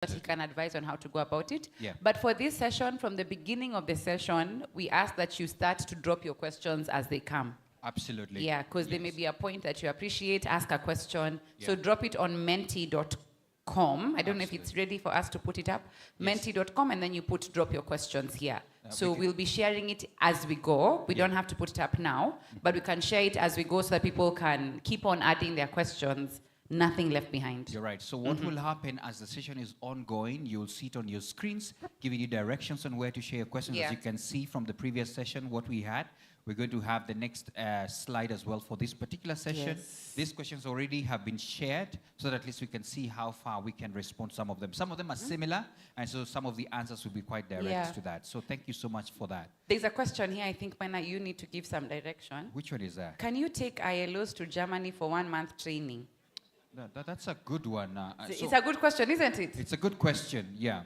that he can advise on how to go about it. Yeah. But for this session, from the beginning of the session, we ask that you start to drop your questions as they come. Absolutely. Yeah, because there may be a point that you appreciate, ask a question. So Yeah. drop it on menti.com. I don't know if it's Absolutely. ready for us to put it up. Yes. Menti.com, and then you put drop your questions here. So we can- we'll be sharing it as we go. We Yeah. don't have to put it up now, but we can share it as we go so that people can keep on adding their questions. Nothing left behind. You're right. So what will happen as the session is ongoing, you'll see it on your screens, giving you directions on where to share your questions. Yeah. As you can see from the previous session, what we had, we're going to have the next slide as well for this particular session. Yes. These questions already have been shared so that at least we can see how far we can respond to some of them. Some of them are similar, and so some of the answers will be quite direct Yeah. to that. So thank you so much for that. There's a question here, I think, Mana, you need to give some direction. Which one is that? Can you take ILOs to Germany for 1 month training? That's a good one. It's a good question, isn't it? It's a good question, yeah.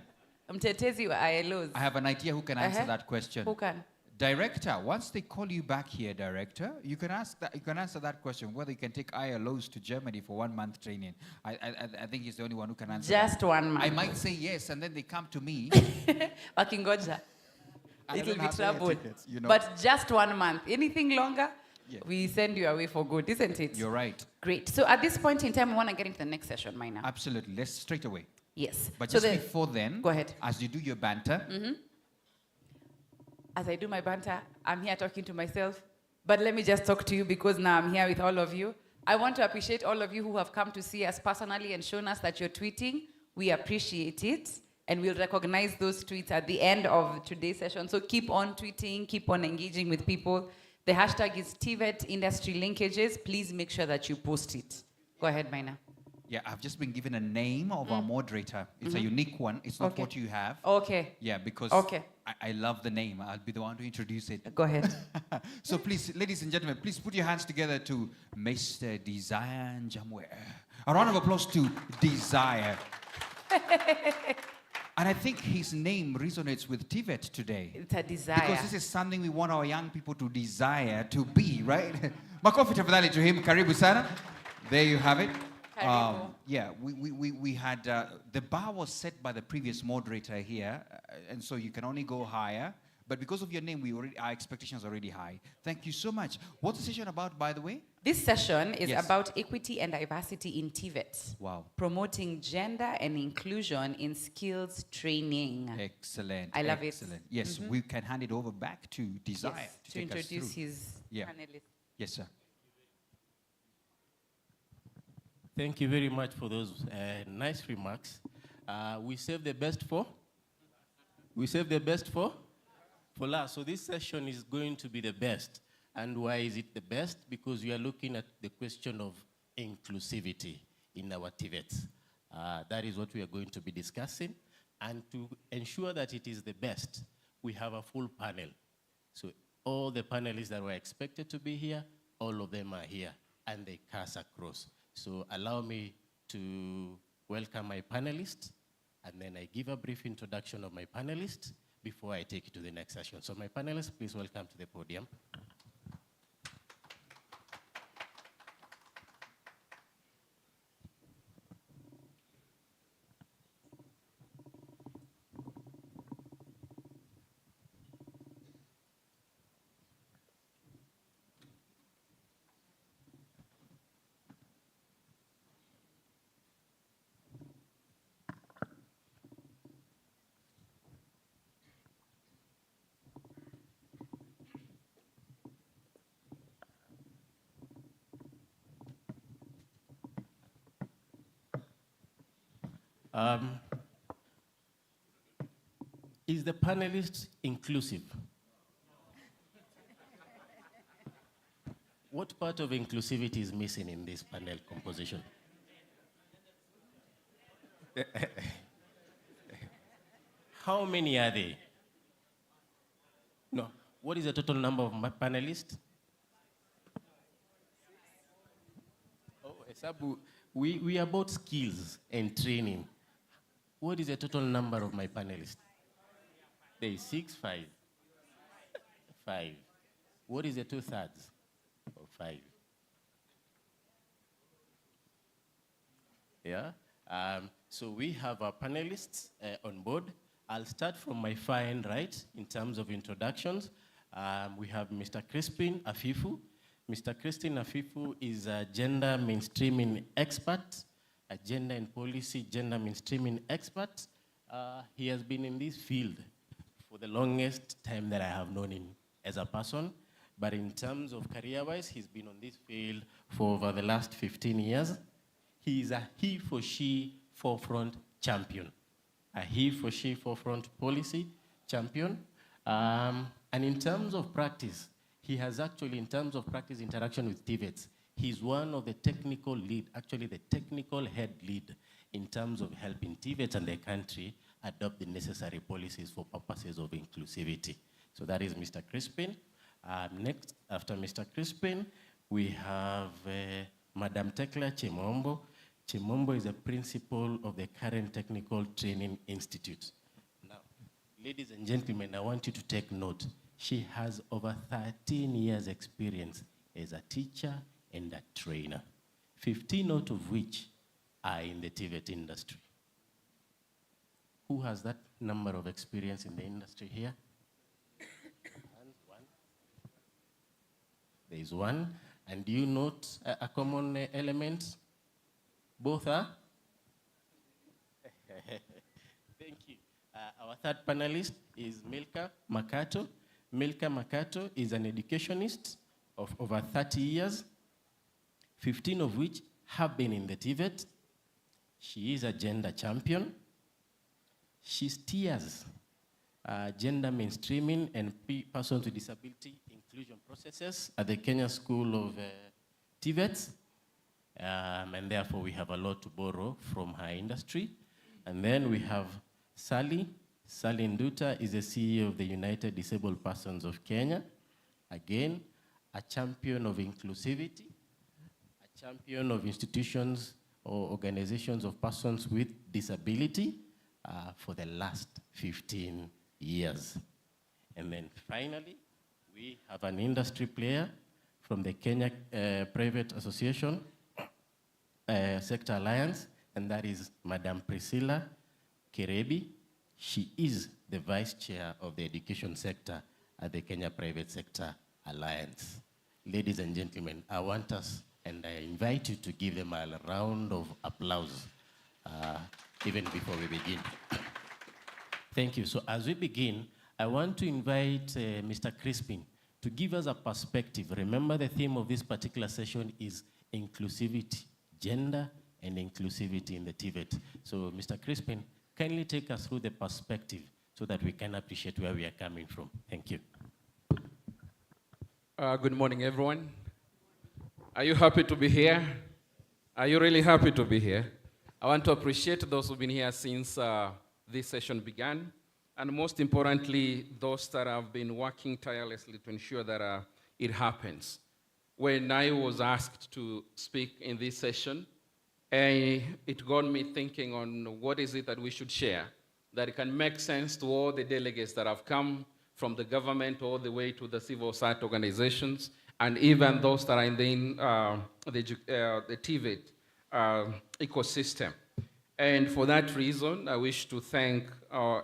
Mtetezi wa ILOs. I have an idea who can answer that question. Who can? Director, once they call you back here, Director, you can ask that. You can answer that question whether you can take ILOs to Germany for 1 month training. I think he's the only one who can answer. Just that. 1 month. I might say yes, and then they come to me. Wakingoja. I It will don't be have their trouble. tickets, you know. But just 1 month. Anything longer, Yeah. we send you away for good, isn't it? You're right. Great. So at this point in time, we want to get into the next session, Maina. Absolutely. Let's straight away. Yes. But So just the- before then, Go ahead. as you do your banter, As I do my banter, I'm here talking to myself. But let me just talk to you because now I'm here with all of you. I want to appreciate all of you who have come to see us personally and shown us that you're tweeting. We appreciate it. And we'll recognize those tweets at the end of today's session. So keep on tweeting, keep on engaging with people. The hashtag is TVET Industry Linkages. Please make sure that you post it. Go ahead, Maina. yeah, I've just been given a name of our moderator. It's a unique one. It's not Okay. what you have. Okay. Yeah, because Okay. I love the name. I'll be the one to introduce it. Go ahead. So please, ladies and gentlemen, please put your hands together to Mr. Desire Njamwe. A round of applause to Desire. And I think his name resonates with TVET today. It's a desire. Because this is something we want our young people to desire to be, right? Makofi tafadhali to him. Karibu sana. There you have it. Karibu. Yeah, we had, the bar was set by the previous moderator here, and so you can only go higher. But because of your name, our expectations are already high. Thank you so much. What's the session about, by the way? This session is Yes. about equity and diversity in TVET. Wow. Promoting gender and inclusion in skills training. Excellent. I love it. Excellent. Yes, we can hand it over back to Desire Yes, to to take us introduce through. his Yeah. panelists. Yes, sir. Thank you very much for those nice remarks. We save the best for? We save the best for last. So this session is going to be the best. And why is it the best? Because we are looking at the question of inclusivity in our TVETs. That is what we are going to be discussing. And to ensure that it is the best, we have a full panel. So all the panelists that were expected to be here, all of them are here, and they cast across. So allow me to welcome my panelists, and then I give a brief introduction of my panelists before I take you to the next session. So my panelists, please welcome to the podium. Is the panelist inclusive? What part of inclusivity is missing in this panel composition? How many are they? No. What is the total number of my panelists? Oh, Esabu, we are about skills and training. What is the total number of my panelists? There is 6, 5. 5. What is the 2/3 of 5? Yeah? So we have our panelists on board. I'll start from my far end right in terms of introductions. We have Mr. Crispin Afifu. Mr. Crispin Afifu is a gender mainstreaming expert, a gender and policy gender mainstreaming expert. He has been in this field for the longest time that I have known him as a person. But in terms of career-wise, he's been on this field for over the last 15 years. He is a he for she forefront champion, a he for she forefront policy champion. And in terms of practice, he has actually, in terms of practice interaction with TVETs, he's one of the technical lead, actually the technical head lead in terms of helping TVETs and the country adopt the necessary policies for purposes of inclusivity. So that is Mr. Crispin. Next, after Mr. Crispin, we have Madam Tekla Chimombo. Chimombo is a principal of the Current Technical Training Institute. Now, ladies and gentlemen, I want you to take note. She has over 13 years experience as a teacher and a trainer, 15 out of which are in the TVET industry. Who has that number of experience in the industry here? One. There is one. And do you note a common element? Both are? Thank you. Our third panelist is Milka Makato. Milka Makato is an educationist of over 30 years, 15 of which have been in the TVET. She is a gender champion. She steers gender mainstreaming and persons with disability inclusion processes at the Kenya School of TVET. And therefore, we have a lot to borrow from her industry. And then we have Sally. Sally Nduta is the CEO of the United Disabled Persons of Kenya. Again, a champion of inclusivity, a champion of institutions or organizations of persons with disability for the last 15 years. And then finally, we have an industry player from the Kenya Private Association Sector Alliance, and that is Madam Priscilla Kerebi. She is the vice chair of the education sector at the Kenya Private Sector Alliance. Ladies and gentlemen, I want us, and I invite you to give them a round of applause even before we begin. Thank you. So as we begin, I want to invite Mr. Crispin to give us a perspective. Remember, the theme of this particular session is inclusivity, gender and inclusivity in the TVET. So Mr. Crispin, kindly take us through the perspective so that we can appreciate where we are coming from. Thank you. Good morning, everyone. Are you happy to be here? Are you really happy to be here? I want to appreciate those who've been here since this session began, and most importantly, those that have been working tirelessly to ensure that it happens. When I was asked to speak in this session, it got me thinking on what is it that we should share that can make sense to all the delegates that have come from the government all the way to the civil society organizations, and even those that are in the TVET ecosystem. And for that reason, I wish to thank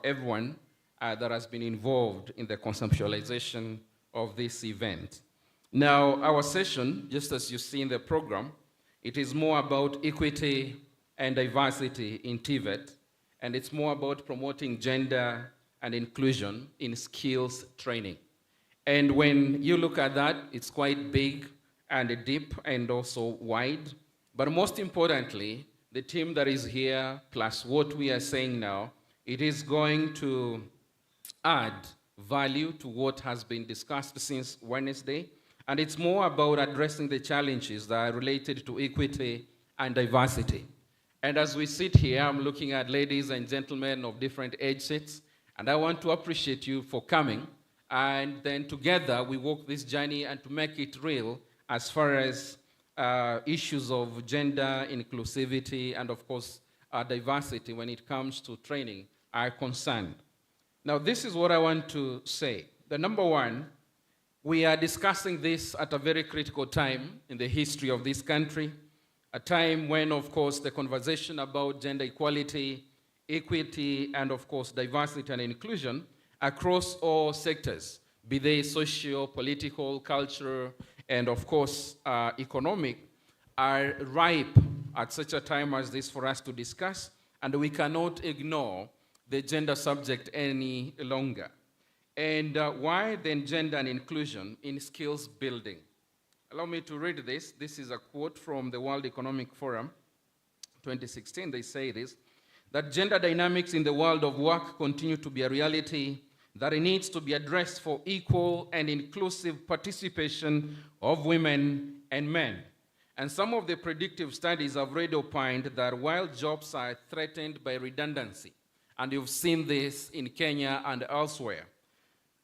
everyone that has been involved in the conceptualization of this event. Now, our session, just as you see in the program, it is more about equity and diversity in TVET, and it's more about promoting gender and inclusion in skills training. And when you look at that, it's quite big and deep and also wide. But most importantly, the team that is here, plus what we are saying now, it is going to add value to what has been discussed since Wednesday. And it's more about addressing the challenges that are related to equity and diversity. And as we sit here, I'm looking at ladies and gentlemen of different age sets, and I want to appreciate you for coming. And then together, we walk this journey and to make it real as far as issues of gender, inclusivity, and of course, diversity when it comes to training are concerned. Now, this is what I want to say. The number one, we are discussing this at a very critical time in the history of this country, a time when, of course, the conversation about gender equality, equity, and, of course, diversity and inclusion across all sectors, be they social, political, cultural, and, of course, economic, are ripe at such a time as this for us to discuss, and we cannot ignore the gender subject any longer. And why then gender and inclusion in skills building? Allow me to read this. This is a quote from the World Economic Forum 2016. They say this, that gender dynamics in the world of work continue to be a reality that it needs to be addressed for equal and inclusive participation of women and men. And some of the predictive studies have already opined that while jobs are threatened by redundancy, and you've seen this in Kenya and elsewhere,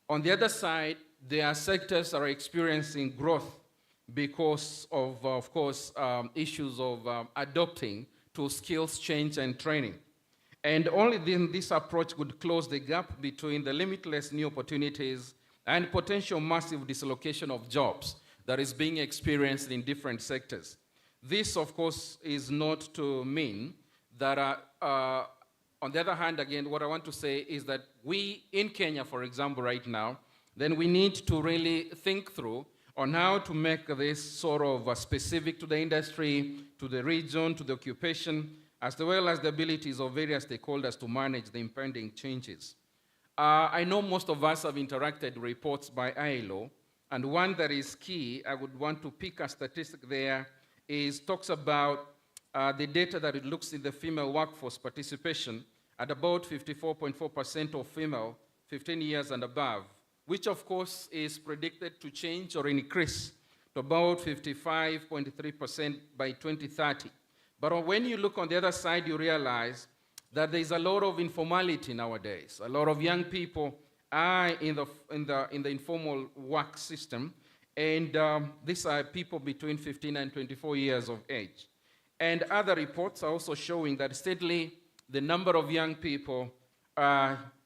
on the other side, there are sectors that are experiencing growth because of course, issues of adopting to skills change and training. And only then this approach would close the gap between the limitless new opportunities and potential massive dislocation of jobs that is being experienced in different sectors. This, of course, is not to mean that, on the other hand, again, what I want to say is that we in Kenya, for example, right now, then we need to really think through on how to make this sort of specific to the industry, to the region, to the occupation, as well as the abilities of various stakeholders to manage the impending changes. I know most of us have interacted reports by ILO, and one that is key, I would want to pick a statistic there, talks about the data that it looks in the female workforce participation at about 54.4% of female 15 years and above, which of course is predicted to change or increase to about 55.3% by 2030. But when you look on the other side, you realize that there's a lot of informality nowadays. A lot of young people are in the informal work system, and these are people between 15 and 24 years of age. And other reports are also showing that steadily the number of young people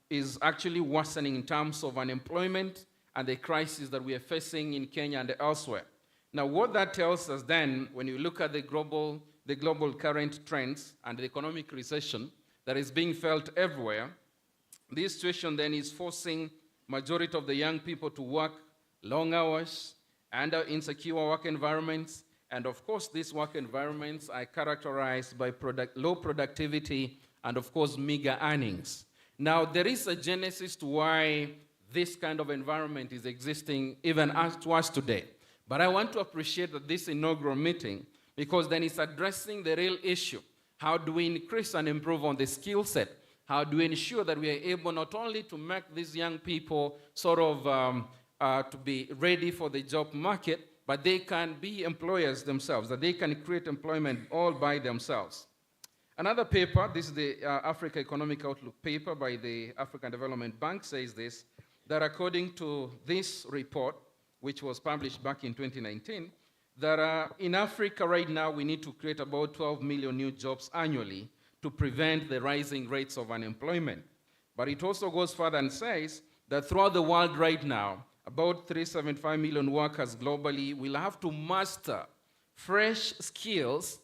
is actually worsening in terms of unemployment and the crisis that we are facing in Kenya and elsewhere. Now, what that tells us then, when you look at the global current trends and the economic recession that is being felt everywhere, this situation then is forcing majority of the young people to work long hours under insecure work environments. And of course, these work environments are characterized by low productivity and of course, meager earnings. Now, there is a genesis to why this kind of environment is existing even to us today. But I want to appreciate that this inaugural meeting, because then it's addressing the real issue. How do we increase and improve on the skill set? How do we ensure that we are able not only to make these young people sort of to be ready for the job market, but they can be employers themselves, that they can create employment all by themselves. Another paper, this is the Africa Economic Outlook paper by the African Development Bank, says this, that according to this report, which was published back in 2019, that in Africa right now we need to create about 12 million new jobs annually to prevent the rising rates of unemployment. But it also goes further and says that throughout the world right now, about 375 million workers globally will have to master fresh skills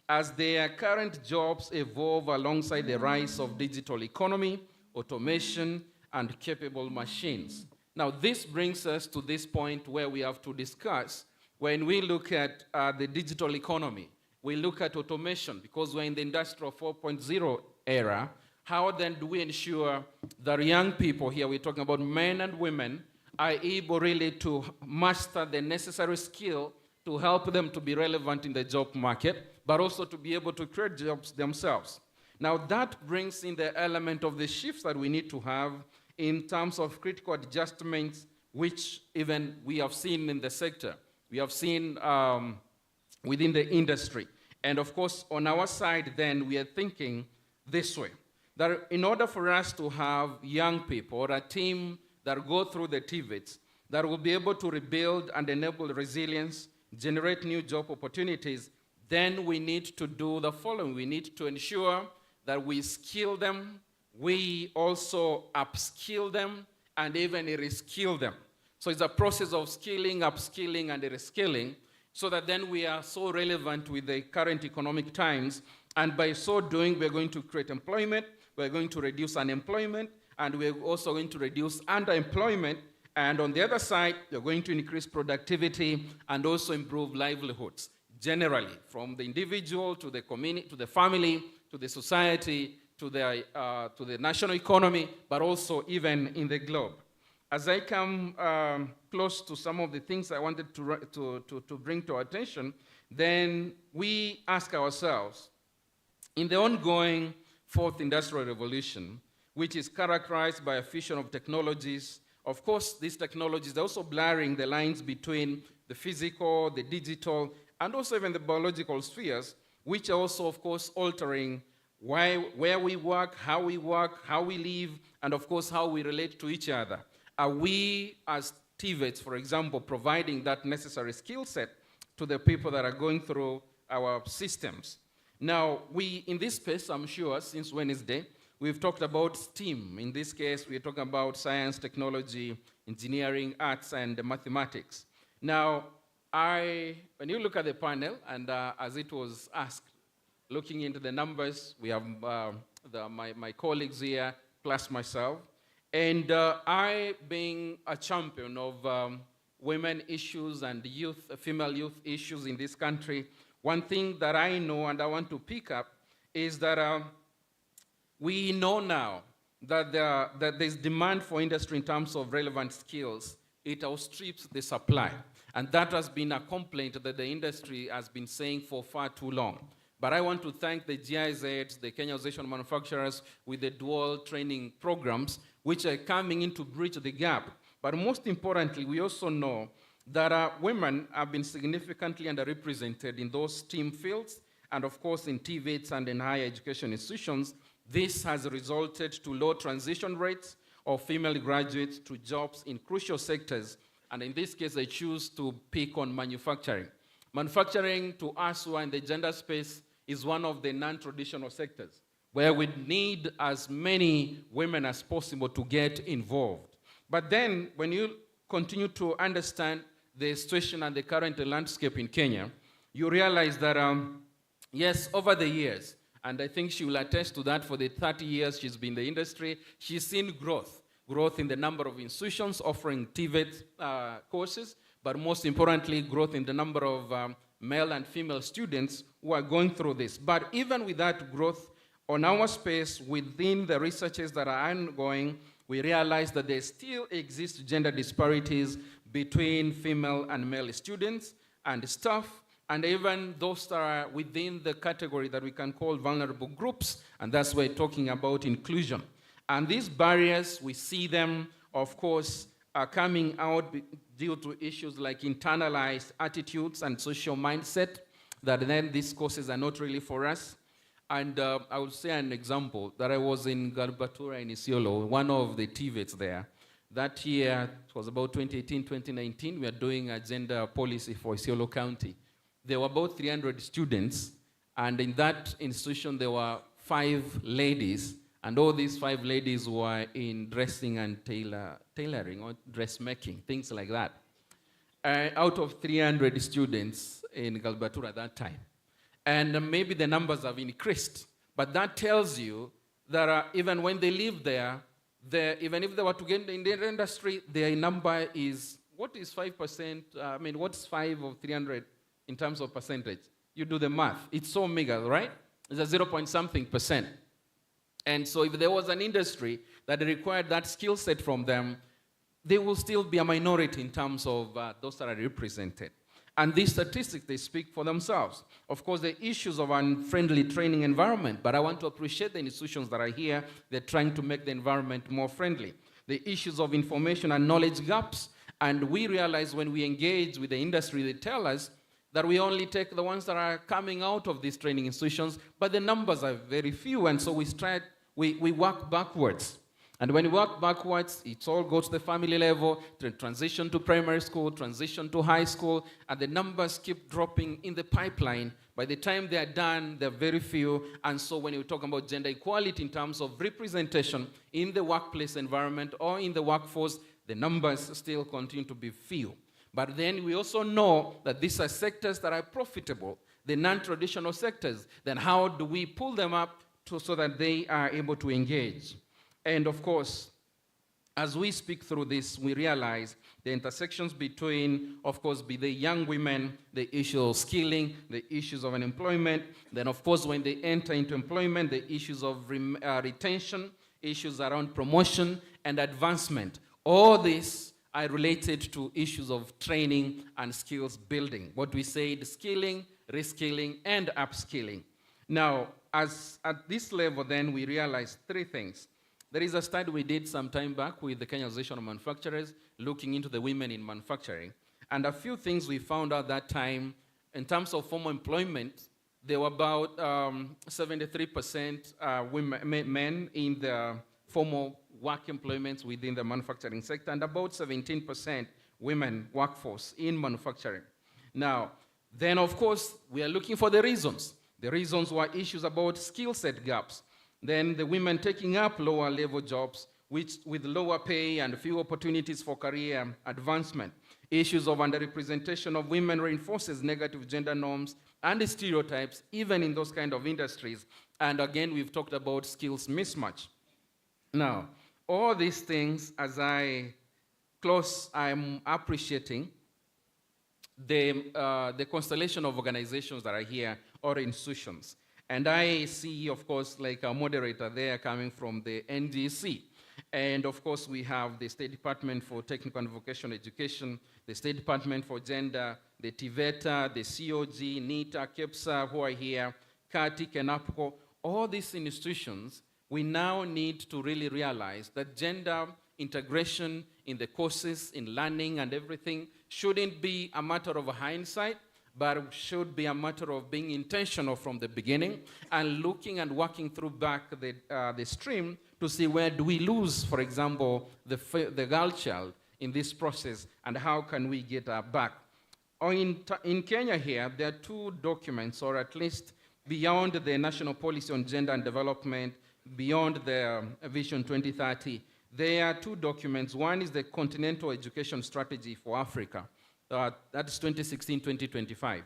as their current jobs evolve alongside the rise of digital economy, automation, and capable machines. Now, this brings us to this point where we have to discuss, when we look at the digital economy, we look at automation, because we're in the Industrial 4.0 era. How then do we ensure that young people here, we're talking about men and women, are able really to master the necessary skill to help them to be relevant in the job market, but also to be able to create jobs themselves. Now, that brings in the element of the shifts that we need to have in terms of critical adjustments, which even we have seen in the sector. We have seen within the industry. And of course, on our side, then, we are thinking this way, that in order for us to have young people or a team that go through the TVETs, that will be able to rebuild and enable resilience, generate new job opportunities, then we need to do the following. We need to ensure that we skill them, we also upskill them, and even reskill them. So it's a process of skilling, upskilling, and reskilling, so that then we are so relevant with the current economic times. And by so doing, we're going to create employment, we're going to reduce unemployment, and we're also going to reduce underemployment. And on the other side, we're going to increase productivity and also improve livelihoods, generally, from the individual to the community, to the family, to the society, to the national economy, but also even in the globe. As I come close to some of the things I wanted to bring to our attention, then we ask ourselves, in the ongoing fourth industrial revolution, which is characterized by a fusion of technologies, of course, these technologies are also blurring the lines between the physical, the digital, and also even the biological spheres, which are also, of course, altering where we work, how we live, and of course, how we relate to each other. Are we, as TVETs, for example, providing that necessary skill set to the people that are going through our systems? Now, in this space, I'm sure, since Wednesday, we've talked about STEAM. In this case, we're talking about science, technology, engineering, arts, and mathematics. Now, when you look at the panel, and as it was asked, looking into the numbers, we have my colleagues here, plus myself, and I, being a champion of women issues and female youth issues in this country, one thing that I know and I want to pick up is that we know now that there's demand for industry in terms of relevant skills. It outstrips the supply. And that has been a complaint that the industry has been saying for far too long. But I want to thank the GIZs, the Kenya Association of Manufacturers, with the dual training programs, which are coming in to bridge the gap. But most importantly, we also know that women have been significantly underrepresented in those STEAM fields, and of course in TVETs and in higher education institutions. This has resulted to low transition rates of female graduates to jobs in crucial sectors, and in this case I choose to pick on manufacturing. Manufacturing, to us who are in the gender space, is one of the non-traditional sectors where we need as many women as possible to get involved. But then when you continue to understand the situation and the current landscape in Kenya, you realize that, yes, over the years, and I think she will attest to that, for the 30 years she's been in the industry, she's seen growth in the number of institutions offering TVET courses, but most importantly, growth in the number of male and female students who are going through this. But even with that growth, on our space, within the researches that are ongoing, we realize that there still exist gender disparities between female and male students and staff, and even those that are within the category that we can call vulnerable groups, and that's why we're talking about inclusion. And these barriers, we see them, of course, are coming out due to issues like internalized attitudes and social mindset, that then these courses are not really for us. And I will say an example, that I was in Galbatura in Isiolo, one of the TVETs there. That year, it was about 2018, 2019, we are doing a gender policy for Isiolo County. There were about 300 students, and in that institution there were 5 ladies, and all these 5 ladies were in dressing and tailoring or dressmaking, things like that. Out of 300 students in Galbatura at that time. And maybe the numbers have increased, but that tells you that even when they live there, even if they were to get in the industry, their number is, what is 5%? What's 5 of 300 in terms of percentage? You do the math. It's so meager, right? It's a 0.something%. And so if there was an industry that required that skill set from them, they will still be a minority in terms of those that are represented. And these statistics, they speak for themselves. Of course, the issues of unfriendly training environment, but I want to appreciate the institutions that are here. They're trying to make the environment more friendly. The issues of information and knowledge gaps, and we realize when we engage with the industry, they tell us that we only take the ones that are coming out of these training institutions, but the numbers are very few, and so we work backwards. And when you work backwards, it all goes to the family level, transition to primary school, transition to high school, and the numbers keep dropping in the pipeline. By the time they are done, they're very few. And so when you talk about gender equality in terms of representation in the workplace environment or in the workforce, the numbers still continue to be few. But then we also know that these are sectors that are profitable, the non-traditional sectors. Then how do we pull them up so that they are able to engage? And of course, as we speak through this, we realize the intersections between, of course, be the young women, the issue of skilling, the issues of unemployment, then of course when they enter into employment, the issues of retention, issues around promotion and advancement. All these are related to issues of training and skills building. What we said, skilling, reskilling, and upskilling. Now, as at this level, then we realize three things. There is a study we did some time back with the Kenya Association of Manufacturers looking into the women in manufacturing. And a few things we found out that time in terms of formal employment, there were about 73% men in the formal work employments within the manufacturing sector and about 17% women workforce in manufacturing. Now, then of course, we are looking for the reasons. The reasons were issues about skill set gaps. Then the women taking up lower level jobs with lower pay and few opportunities for career advancement. Issues of underrepresentation of women reinforces negative gender norms and stereotypes, even in those kind of industries. And again, we've talked about skills mismatch. Now, all these things, as I close, I'm appreciating the constellation of organizations that are here or institutions. And I see, of course, like a moderator there coming from the NDC. And of course, we have the State Department for Technical and Vocational Education, the State Department for Gender, the TVET, the COG, NITA, KEPSA, who are here, CATIC and APCO. All these institutions, we now need to really realize that gender integration in the courses, in learning and everything, shouldn't be a matter of hindsight, but should be a matter of being intentional from the beginning and looking and working through back the stream to see where do we lose, for example, the girl child in this process and how can we get her back. Or in Kenya here, there are two documents, or at least beyond the National Policy on Gender and Development, beyond the Vision 2030, there are two documents. One is the Continental Education Strategy for Africa. That's 2016-2025.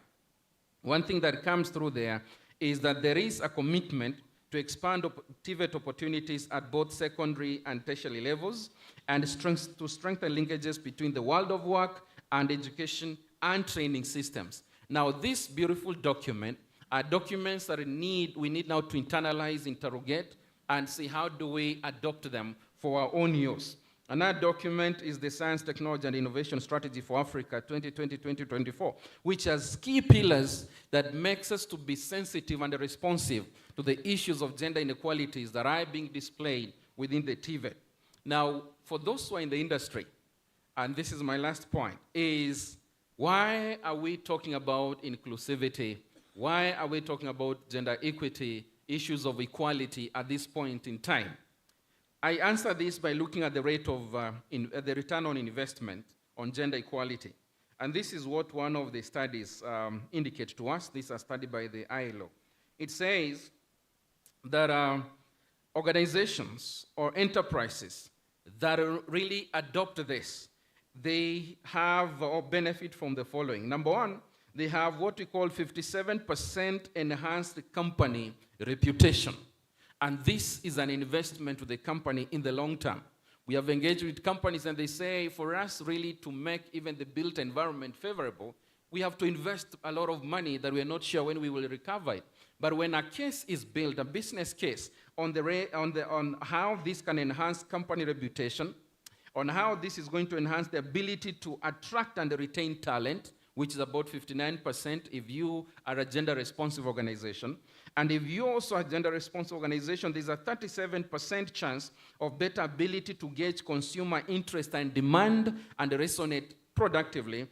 One thing that comes through there is that there is a commitment to expand TVET opportunities at both secondary and tertiary levels and to strengthen linkages between the world of work and education and training systems. Now, this beautiful document are documents that we need now to internalize, interrogate, and see how do we adopt them for our own use. Another document is the Science, Technology, and Innovation Strategy for Africa 2020-2024, which has key pillars that makes us to be sensitive and responsive to the issues of gender inequalities that are being displayed within the TVET. Now, for those who are in the industry, and this is my last point, is why are we talking about inclusivity? Why are we talking about gender equity, issues of equality at this point in time? I answer this by looking at the rate of the return on investment on gender equality. And this is what one of the studies indicates to us. This is a study by the ILO. It says that organizations or enterprises that really adopt this, they have or benefit from the following. Number one, they have what we call 57% enhanced company reputation. And this is an investment to the company in the long term. We have engaged with companies and they say, for us really to make even the built environment favorable, we have to invest a lot of money that we are not sure when we will recover it. But when a case is built, a business case, on how this can enhance company reputation, on how this is going to enhance the ability to attract and retain talent, which is about 59% if you are a gender-responsive organization. And if you also are a gender-responsive organization, there's a 37% chance of better ability to gauge consumer interest and demand and resonate productively.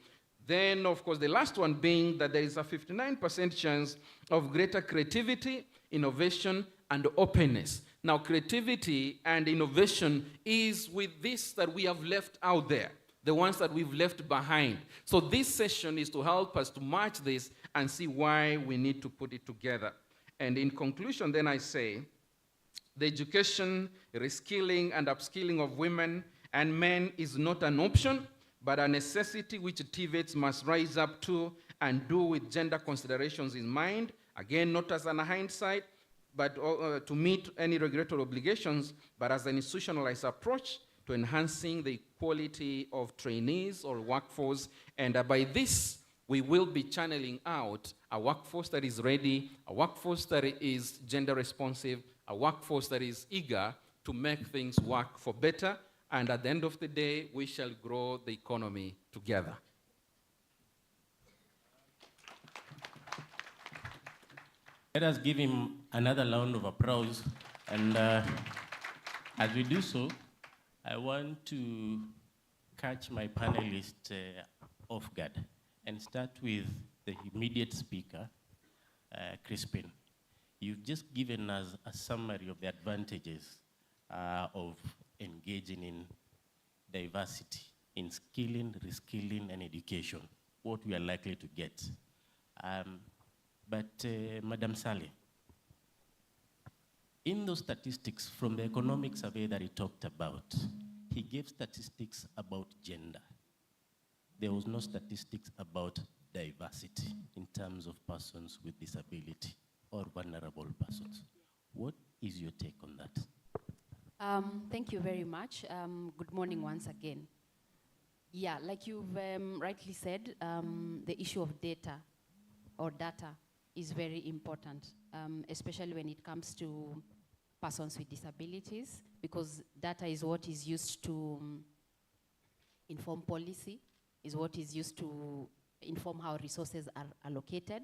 Then, of course, the last one being that there is a 59% chance of greater creativity, innovation, and openness. Now, creativity and innovation is with this that we have left out there, the ones that we've left behind. So this session is to help us to match this and see why we need to put it together. And in conclusion, then I say, the education, reskilling, and upskilling of women and men is not an option, but a necessity which TVETs must rise up to and do with gender considerations in mind, again, not as an hindsight, but to meet any regulatory obligations, but as an institutionalized approach to enhancing the quality of trainees or workforce. And by this, we will be channeling out a workforce that is ready, a workforce that is gender responsive, a workforce that is eager to make things work for better. And at the end of the day, we shall grow the economy together. Let us give him another round of applause. And as we do so, I want to catch my panelists off guard and start with the immediate speaker, Crispin. You've just given us a summary of the advantages of engaging in diversity, in skilling, reskilling, and education, what we are likely to get. But Madam Saleh, in those statistics from the economic survey that he talked about, he gave statistics about gender. There was no statistics about diversity in terms of persons with disability or vulnerable persons. What is your take on that? Thank you very much. Good morning once again. Yeah, like you've rightly said, the issue of data is very important, especially when it comes to persons with disabilities, because data is what is used to inform policy, is what is used to inform how resources are allocated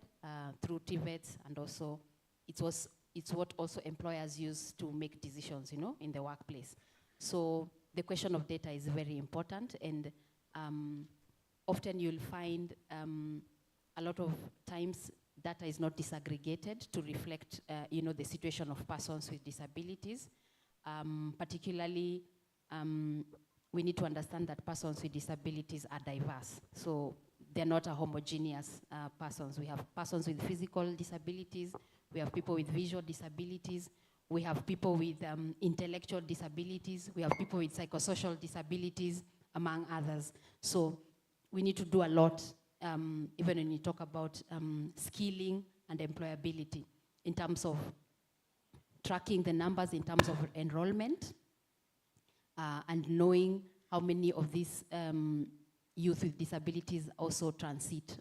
through TVETs, and also it's what also employers use to make decisions, in the workplace. So the question of data is very important, and often you'll find a lot of times data is not disaggregated to reflect, the situation of persons with disabilities. Particularly, we need to understand that persons with disabilities are diverse. So they're not a homogeneous persons. We have persons with physical disabilities, we have people with visual disabilities, we have people with intellectual disabilities, we have people with psychosocial disabilities, among others. So we need to do a lot, even when you talk about skilling and employability, in terms of tracking the numbers in terms of enrollment, and knowing how many of these youth with disabilities also transit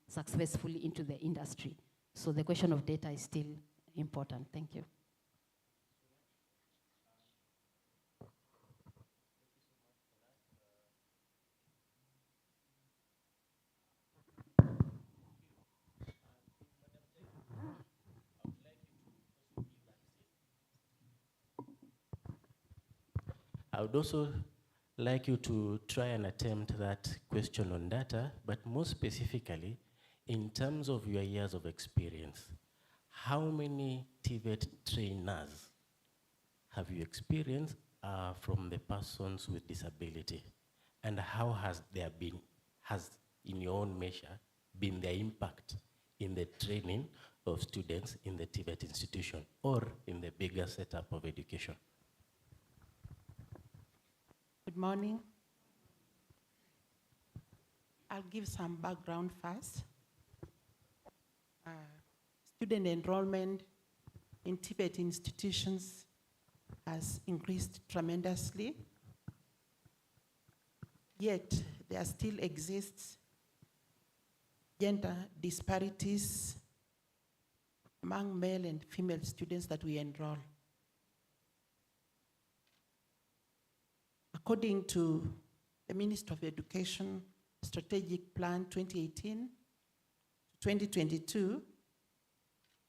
successfully into the industry. So the question of data is still important. Thank you. I would also like you to try and attempt that question on data, but more specifically, in terms of your years of experience, how many TVET trainers have you experienced from the persons with disability? And how has in your own measure, been their impact in the training of students in the TVET institution or in the bigger setup of education? Good morning. I'll give some background first. Student enrollment in TVET institutions has increased tremendously, yet there still exists gender disparities among male and female students that we enroll. According to the Ministry of Education Strategic Plan 2018-2022,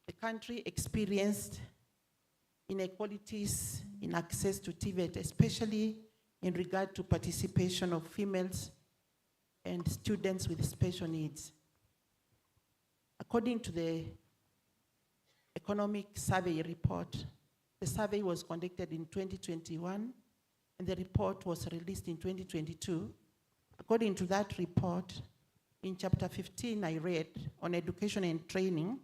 the country experienced inequalities in access to TVET, especially in regard to participation of females and students with special needs. According to the Economic Survey report, the survey was conducted in 2021, and the report was released in 2022. According to that report, in chapter 15 I read on education and training,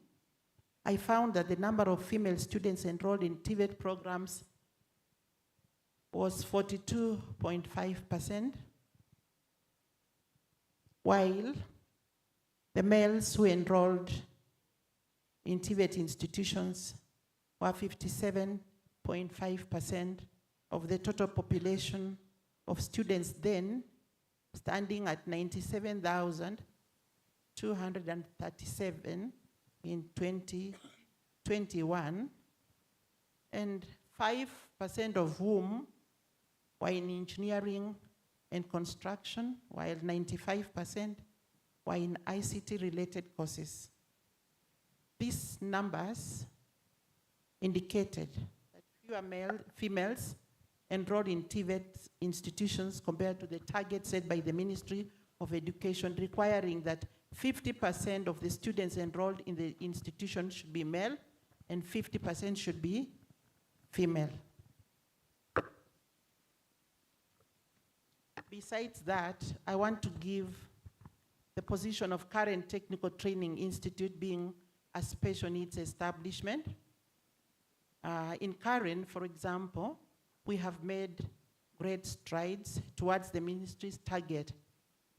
I found that the number of female students enrolled in TVET programs was 42.5%, while the males who enrolled in TVET institutions were 57.5% of the total population of students then, standing at 97,237 in 2021, and 5% of whom were in engineering and construction, while 95% were in ICT-related courses. These numbers indicated that fewer females enrolled in TVET institutions compared to the target set by the Ministry of Education, requiring that 50% of the students enrolled in the institution should be male and 50% should be female. Besides that, I want to give the position of Current Technical Training Institute being a special needs establishment. In Karen, for example, we have made great strides towards the ministry's target.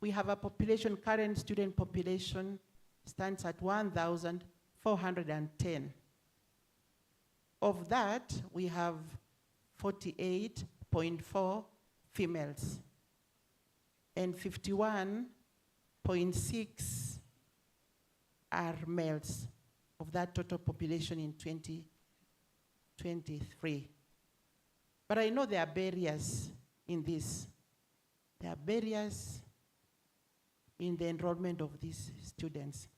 We have a population, current student population stands at 1,410. Of that, we have 48.4 females and 51.6 are males of that total population in 2023. But I know there are barriers in this. There are barriers in the enrollment of these students.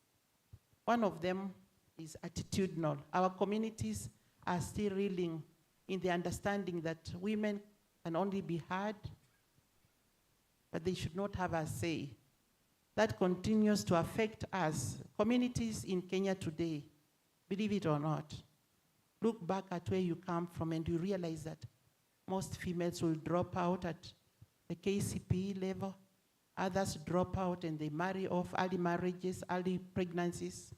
One of them is attitudinal. Our communities are still reeling in the understanding that women can only be heard, but they should not have a say. That continues to affect us. Communities in Kenya today, believe it or not, look back at where you come from and you realize that most females will drop out at the KCPE level. Others drop out and they marry off, early marriages, early pregnancies,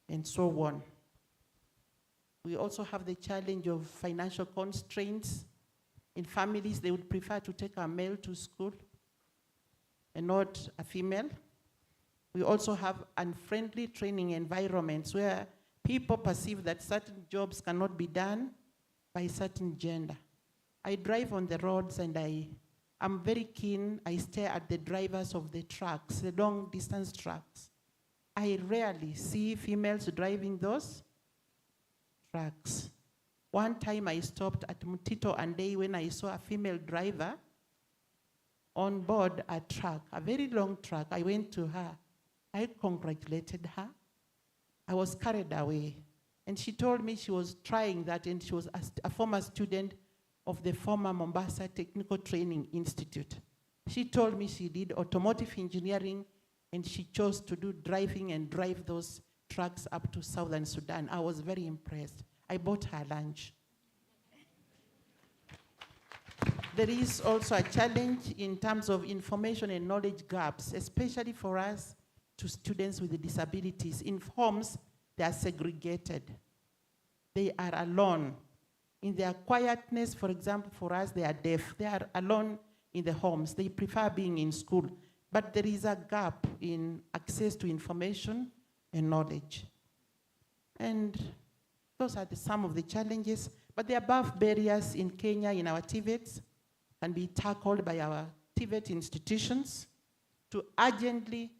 and so on. We also have the challenge of financial constraints. In families, they would prefer to take a male to school and not a female. We also have unfriendly training environments where people perceive that certain jobs cannot be done by a certain gender. I drive on the roads and I'm very keen, I stare at the drivers of the trucks, the long distance trucks. I rarely see females driving those trucks. One time I stopped at Mtito Andei when I saw a female driver on board a truck, a very long truck. I went to her. I congratulated her. I was carried away. And she told me she was trying that, and she was a former student of the former Mombasa Technical Training Institute. She told me she did automotive engineering, and she chose to do driving and drive those trucks up to Southern Sudan. I was very impressed. I bought her lunch. There is also a challenge in terms of information and knowledge gaps, especially for us to students with disabilities. In homes, they are segregated. They are alone. In their quietness, for example, for us, they are deaf. They are alone in the homes. They prefer being in school. But there is a gap in access to information and knowledge. And those are some of the challenges. But the above barriers in Kenya, in our TVETs, can be tackled by our TVET institutions to urgently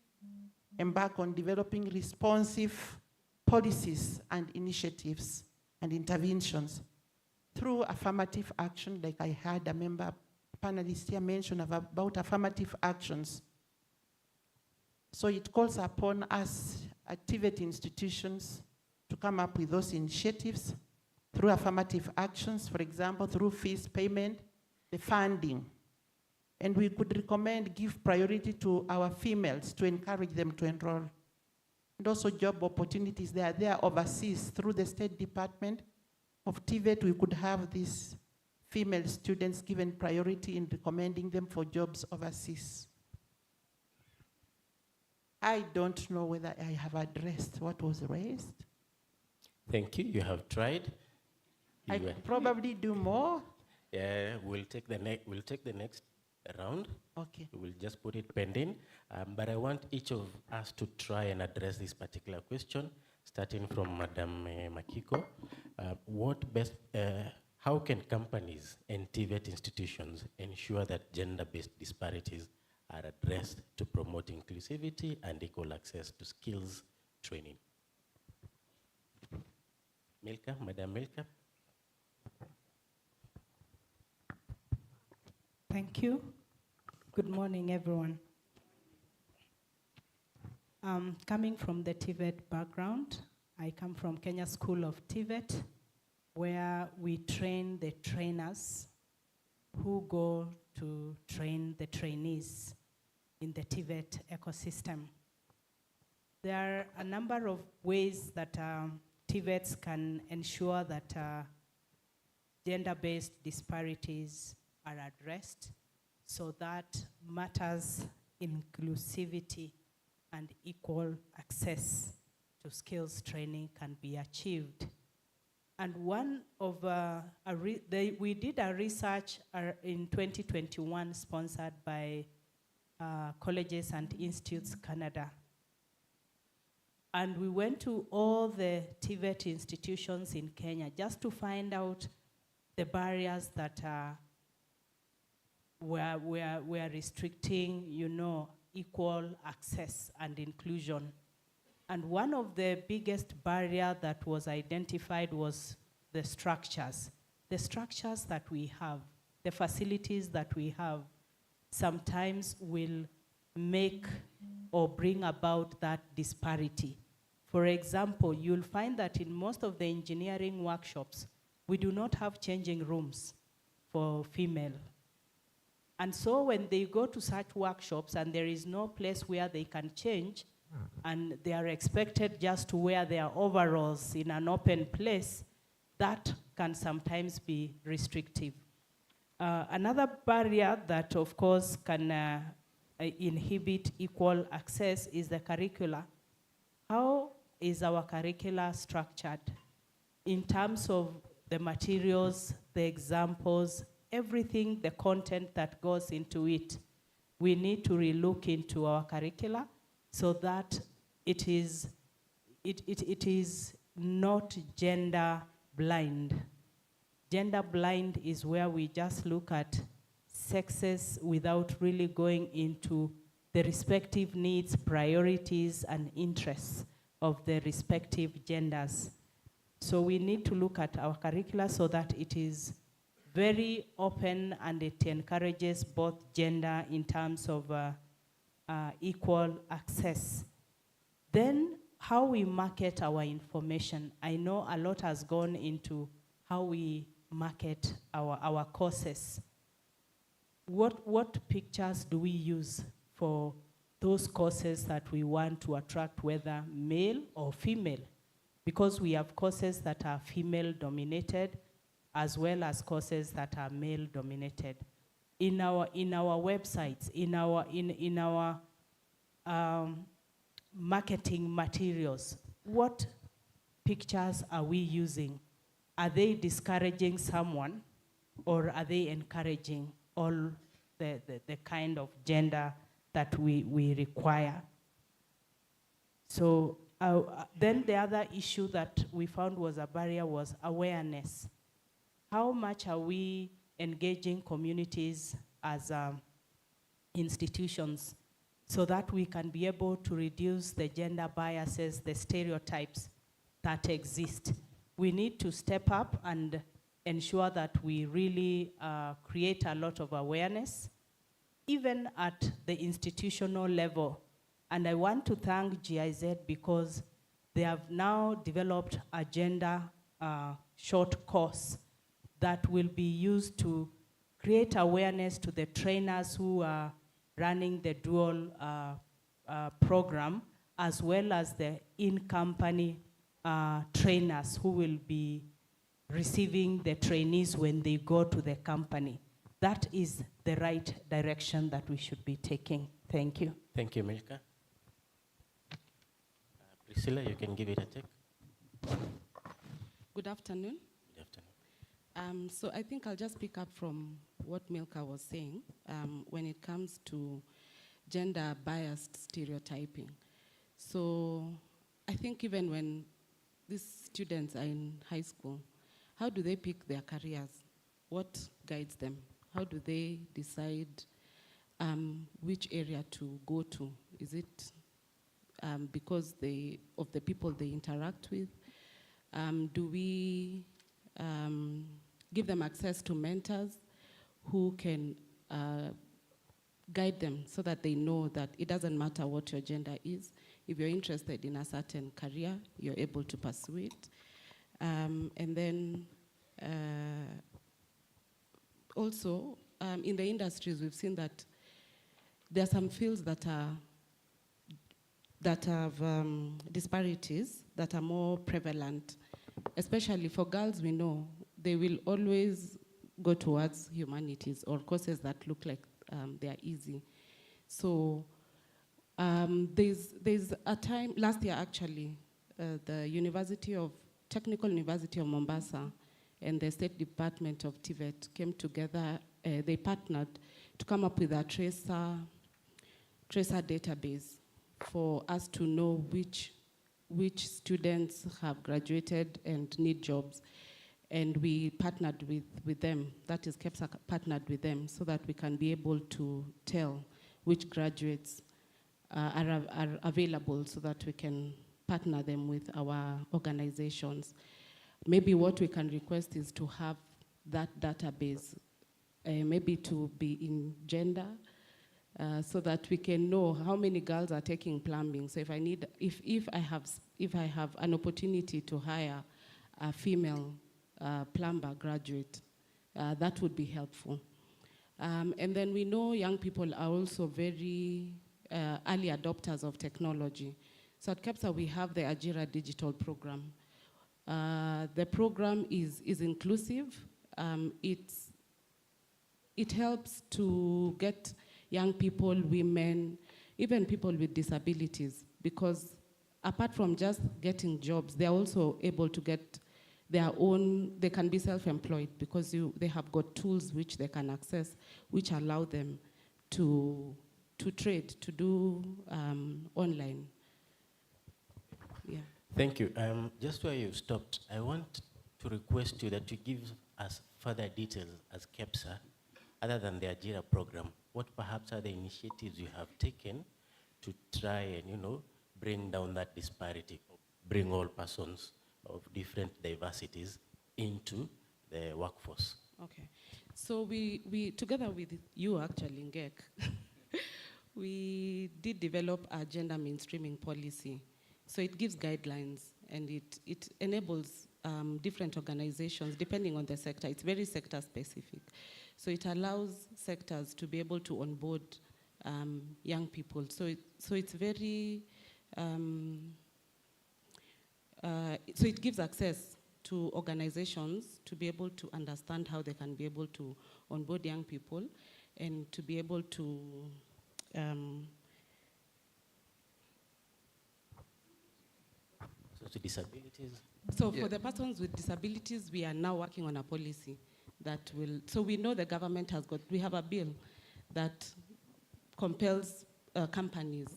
embark on developing responsive policies and initiatives and interventions through affirmative action, like I heard a member panelist here mention about affirmative actions. So it calls upon us at TVET institutions to come up with those initiatives through affirmative actions, for example, through fees payment, the funding. And we could recommend, give priority to our females to encourage them to enroll. And also job opportunities, they are there overseas through the State Department of TVET. We could have these female students given priority in recommending them for jobs overseas. I don't know whether I have addressed what was raised. Thank you. You have tried. I could probably do more. Yeah, we'll take the next round. Okay. We will just put it pending. But I want each of us to try and address this particular question, starting from Madam Makiko. How can companies and TVET institutions ensure that gender-based disparities are addressed to promote inclusivity and equal access to skills training? Milka, Madam Milka. Thank you. Good morning, everyone. Coming from the TVET background, I come from Kenya School of TVET, where we train the trainers who go to train the trainees in the TVET ecosystem. There are a number of ways that TVETs can ensure that gender-based disparities are addressed so that matters inclusivity and equal access to skills training can be achieved. And one of, we did a research in 2021 sponsored by Colleges and Institutes Canada. And we went to all the TVET institutions in Kenya just to find out the barriers that were restricting, equal access and inclusion. And one of the biggest barrier that was identified was the structures. The structures that we have, the facilities that we have, sometimes will make or bring about that disparity. For example, you'll find that in most of the engineering workshops, we do not have changing rooms for female. And so when they go to such workshops and there is no place where they can change, and they are expected just to wear their overalls in an open place, that can sometimes be restrictive. Another barrier that, of course, can inhibit equal access is the curricula. How is our curricula structured in terms of the materials, the examples, everything, the content that goes into it? We need to relook into our curricula so that it is not gender blind. Gender blind is where we just look at sexes without really going into the respective needs, priorities, and interests of the respective genders. So we need to look at our curricula so that it is very open and it encourages both gender in terms of equal access. Then how we market our information. I know a lot has gone into how we market our courses. What pictures do we use for those courses that we want to attract, whether male or female? Because we have courses that are female dominated as well as courses that are male dominated. In our websites, in our marketing materials, what pictures are we using? Are they discouraging someone, or are they encouraging all the kind of gender that we require? So then the other issue that we found was a barrier was awareness. How much are we engaging communities as institutions so that we can be able to reduce the gender biases, the stereotypes that exist? We need to step up and ensure that we really create a lot of awareness, even at the institutional level. And I want to thank GIZ because they have now developed a gender short course that will be used to create awareness to the trainers who are running the dual program, as well as the in-company trainers who will be receiving the trainees when they go to the company. That is the right direction that we should be taking. Thank you. Thank you, Milka. Priscilla, you can give it a take. Good afternoon. Good afternoon. So I think I'll just pick up from what Milka was saying when it comes to gender-biased stereotyping. So I think even when these students are in high school, how do they pick their careers? What guides them? How do they decide which area to go to? Is it because of the people they interact with? Do we give them access to mentors who can guide them so that they know that it doesn't matter what your gender is? If you're interested in a certain career, you're able to pursue it. And then also, in the industries, we've seen that there are some fields that have disparities that are more prevalent. Especially for girls, we know they will always go towards humanities or courses that look like they are easy. So there's a time, last year actually, the Technical University of Mombasa and the State Department of TVET came together, they partnered to come up with a tracer database for us to know which students have graduated and need jobs. And we partnered with them, that is KEPSA partnered with them, so that we can be able to tell which graduates are available so that we can partner them with our organizations. Maybe what we can request is to have that database, maybe to be in gender, so that we can know how many girls are taking plumbing. So if I have an opportunity to hire a female plumber graduate, that would be helpful. And then we know young people are also very early adopters of technology. So at KEPSA we have the Ajira Digital Program. The program is inclusive. It helps to get young people, women, even people with disabilities, because apart from just getting jobs, they're also able to get their own, they can be self-employed because they have got tools which they can access, which allow them to trade, to do online. Yeah. Thank you. Just where you stopped, I want to request you that you give us further details as KEPSA, other than the Ajira program. What perhaps are the initiatives you have taken to try and, bring down that disparity, bring all persons of different diversities into the workforce? Okay. So we together with you actually, Ngek, we did develop a gender mainstreaming policy. So it gives guidelines and it enables different organizations, depending on the sector. It's very sector specific. So it allows sectors to be able to onboard young people. So it's very, so it gives access to organizations to be able to understand how they can be able to onboard young people and to be able to So to disabilities? So for the persons with disabilities, we are now working on a policy that will, so we know the government we have a bill that compels companies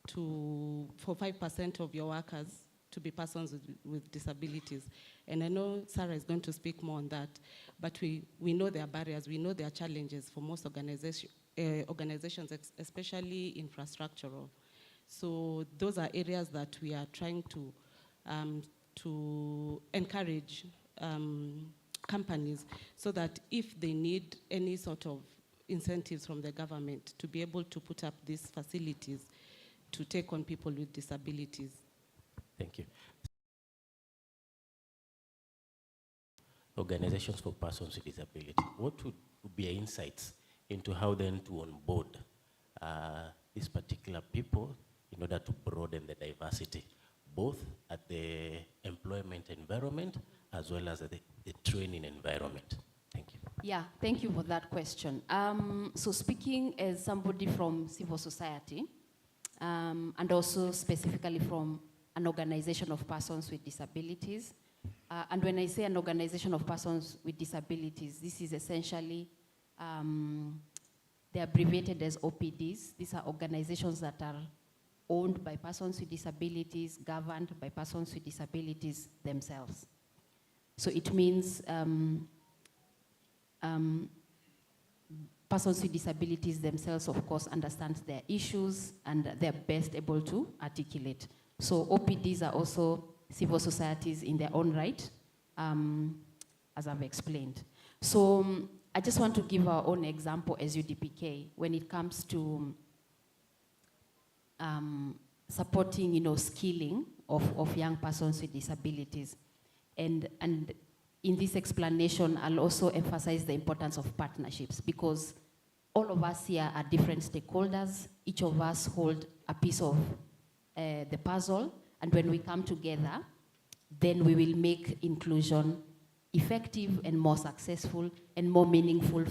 for 5% of your workers to be persons with disabilities. And I know Sarah is going to speak more on that, but we know there are barriers, we know there are challenges for most organizations, especially infrastructural. So those are areas that we are trying to encourage companies so that if they need any sort of incentives from the government to be able to put up these facilities to take on people with disabilities. Thank you. Organizations for persons with disability, what would be your insights into how then to onboard these particular people in order to broaden the diversity, both at the employment environment as well as the training environment? Thank you. Yeah, thank you for that question. So speaking as somebody from civil society, and also specifically from an organization of persons with disabilities, and when I say an organization of persons with disabilities, this is essentially They're abbreviated as OPDs. These are organizations that are owned by persons with disabilities, governed by persons with disabilities themselves. So it means persons with disabilities themselves, of course, understand their issues and they're best able to articulate. So OPDs are also civil societies in their own right, as I've explained. So I just want to give our own example as UDPK when it comes to supporting, skilling of young persons with disabilities. And in this explanation, I'll also emphasize the importance of partnerships because all of us here are different stakeholders. Each of us hold a piece of the puzzle, and when we come together, then we will make inclusion effective and more successful and more meaningful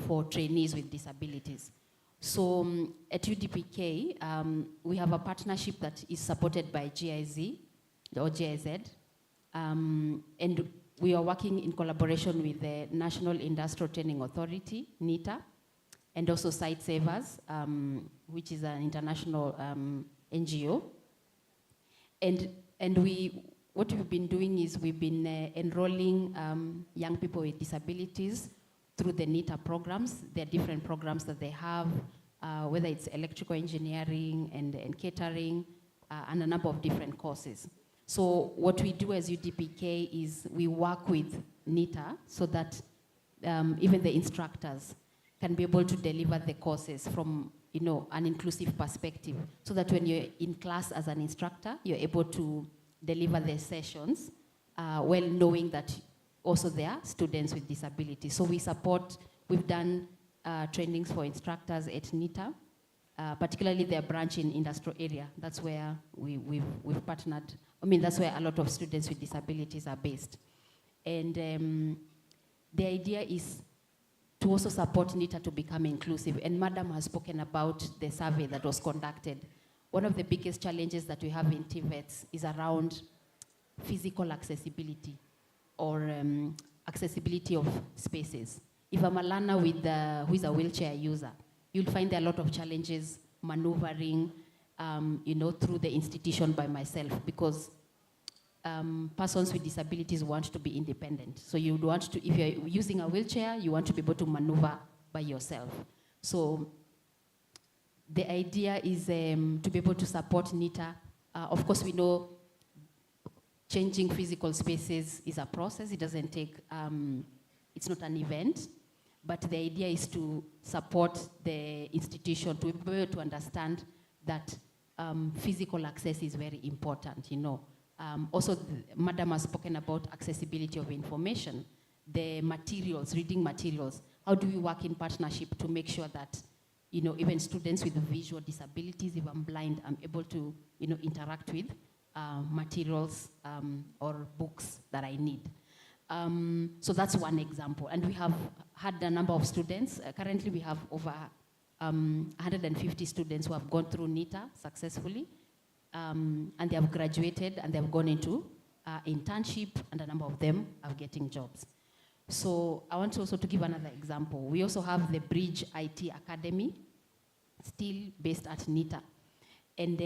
for trainees with disabilities. So at UDPK, we have a partnership that is supported by GIZ or GIZ, and we are working in collaboration with the National Industrial Training Authority, NITA, and also Site Savers, which is an international NGO. And what we've been doing is we've been enrolling young people with disabilities through the NITA programs. There are different programs that they have, whether it's electrical engineering and catering, and a number of different courses. So what we do as UDPK is we work with NITA so that even the instructors can be able to deliver the courses from an inclusive perspective, so that when you're in class as an instructor, you're able to deliver the sessions well knowing that also there are students with disabilities. So we've done trainings for instructors at NITA, particularly their branch in industrial area. That's where we've partnered. That's where a lot of students with disabilities are based. And the idea is to also support NITA to become inclusive. And Madam has spoken about the survey that was conducted. One of the biggest challenges that we have in TVETs is around physical accessibility or accessibility of spaces. If I'm a learner who is a wheelchair user, you'll find there are a lot of challenges maneuvering through the institution by myself because persons with disabilities want to be independent. So you would want to, if you're using a wheelchair, you want to be able to maneuver by yourself. So the idea is to be able to support NITA. Of course, we know changing physical spaces is a process. It doesn't take, it's not an event. But the idea is to support the institution to be able to understand that physical access is very important, Also, Madam has spoken about accessibility of information, the materials, reading materials. How do we work in partnership to make sure that, even students with visual disabilities, if I'm blind, I'm able to, interact with materials or books that I need. So that's one example. And we have had a number of students. Currently, we have over 150 students who have gone through NITA successfully. And they have graduated and they have gone into internship, and a number of them are getting jobs. So I want also to give another example. We also have the Bridge IT Academy, still based at NITA. And